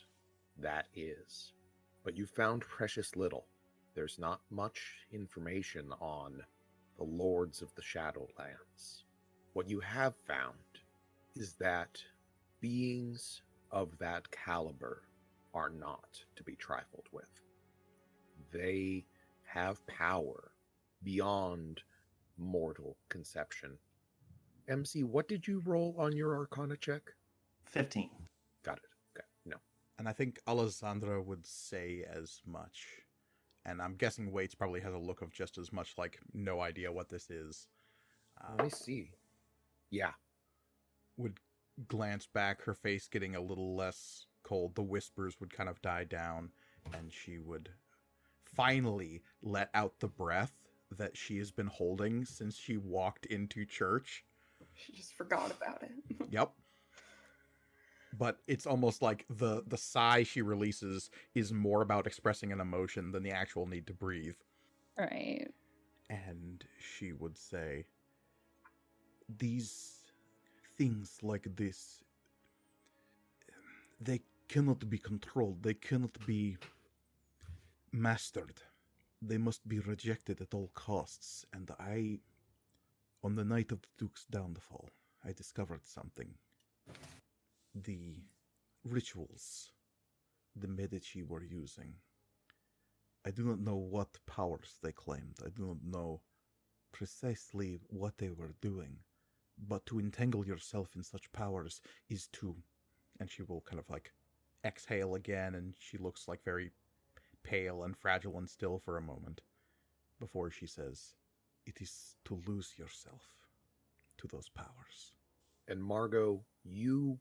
that is. But you found precious little. There's not much information on the Lords of the Shadowlands. What you have found is that beings of that caliber are not to be trifled with. They have power beyond mortal conception. MC, what did you roll on your Arcana check? 15. Got it. Okay. No. And I think Alessandra would say as much. And I'm guessing Waits probably has a look of just as much like no idea what this is. Let me see. Yeah. Would glance back, her face getting a little less cold. The whispers would kind of die down, and she would finally let out the breath that she has been holding since she walked into church. She just forgot about it. Yep. But it's almost like the sigh she releases is more about expressing an emotion than the actual need to breathe. Right. And she would say, these things like this, they cannot be controlled. They cannot be mastered. They must be rejected at all costs. And on the night of the Duke's downfall, I discovered something. The rituals the Medici were using. I do not know what powers they claimed. I do not know precisely what they were doing. But to entangle yourself in such powers is to... And she will kind of like exhale again, and she looks like very pale and fragile and still for a moment before she says, it is to lose yourself to those powers. And Margot, you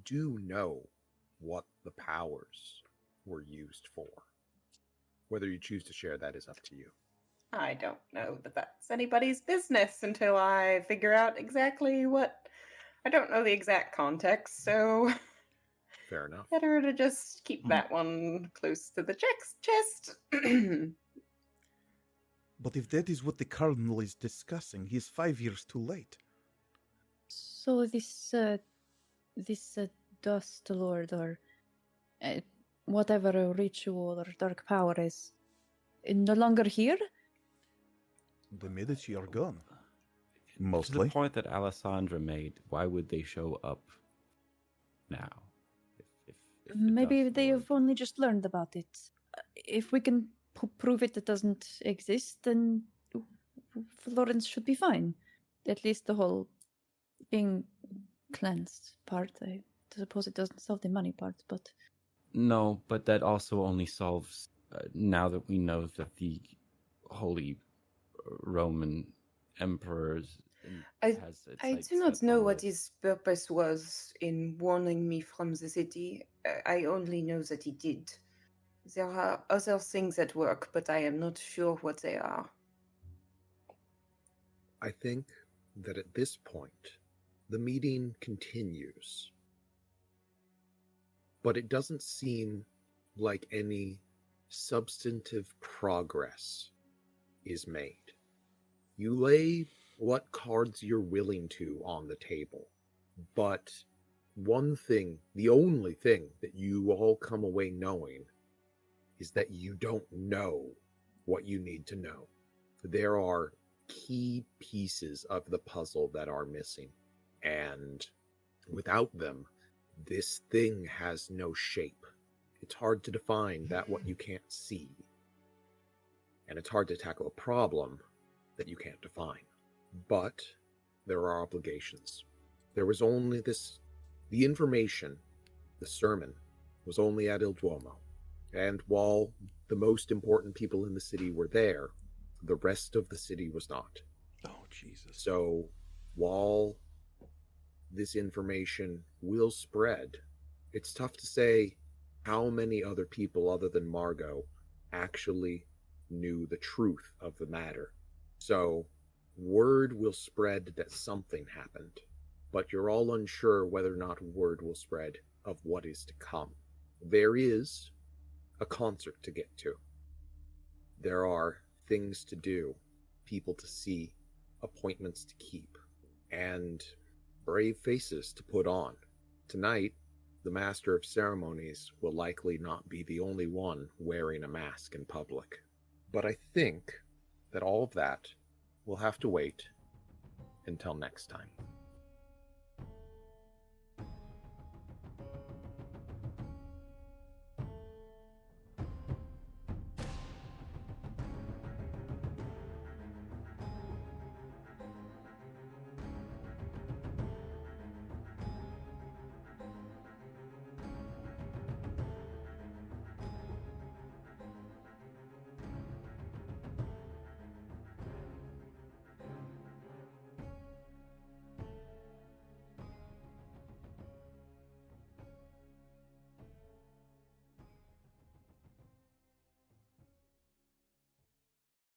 do know what the powers were used for. Whether you choose to share that is up to you. I don't know that that's anybody's business until I figure out exactly what... I don't know the exact context, so... Fair enough. Better to just keep that one close to the chest. But if that is what the Cardinal is discussing, he is 5 years too late. So this Dust Lord or whatever a ritual or dark power is no longer here? The Medici are gone. To Mostly. the point that Alessandra made, why would they show up now? If the Maybe Dust they Lord- have only just learned about it. If we can prove it doesn't exist, then Florence should be fine. At least the whole being cleansed part. I suppose it doesn't solve the money part, but... No, but that also only solves, now that we know that the Holy Roman Emperors I has its I sights do not set know on what this. his purpose was in warning me from the city. I only know that he did. There are other things at work, but I am not sure what they are. I think that at this point, the meeting continues. But it doesn't seem like any substantive progress is made. You lay what cards you're willing to on the table, but one thing, the only thing that you all come away knowing is that you don't know what you need to know. There are key pieces of the puzzle that are missing. And without them, this thing has no shape. It's hard to define that what you can't see. And it's hard to tackle a problem that you can't define. But there are obligations. There was only the information, the sermon, was only at Il Duomo. And while the most important people in the city were there, the rest of the city was not. Oh, Jesus. So while this information will spread, it's tough to say how many other people other than Margot actually knew the truth of the matter. So word will spread that something happened, but you're all unsure whether or not word will spread of what is to come. There is a concert to get to. There are things to do, people to see, appointments to keep, and brave faces to put on. Tonight, the Master of Ceremonies will likely not be the only one wearing a mask in public. But I think that all of that will have to wait until next time.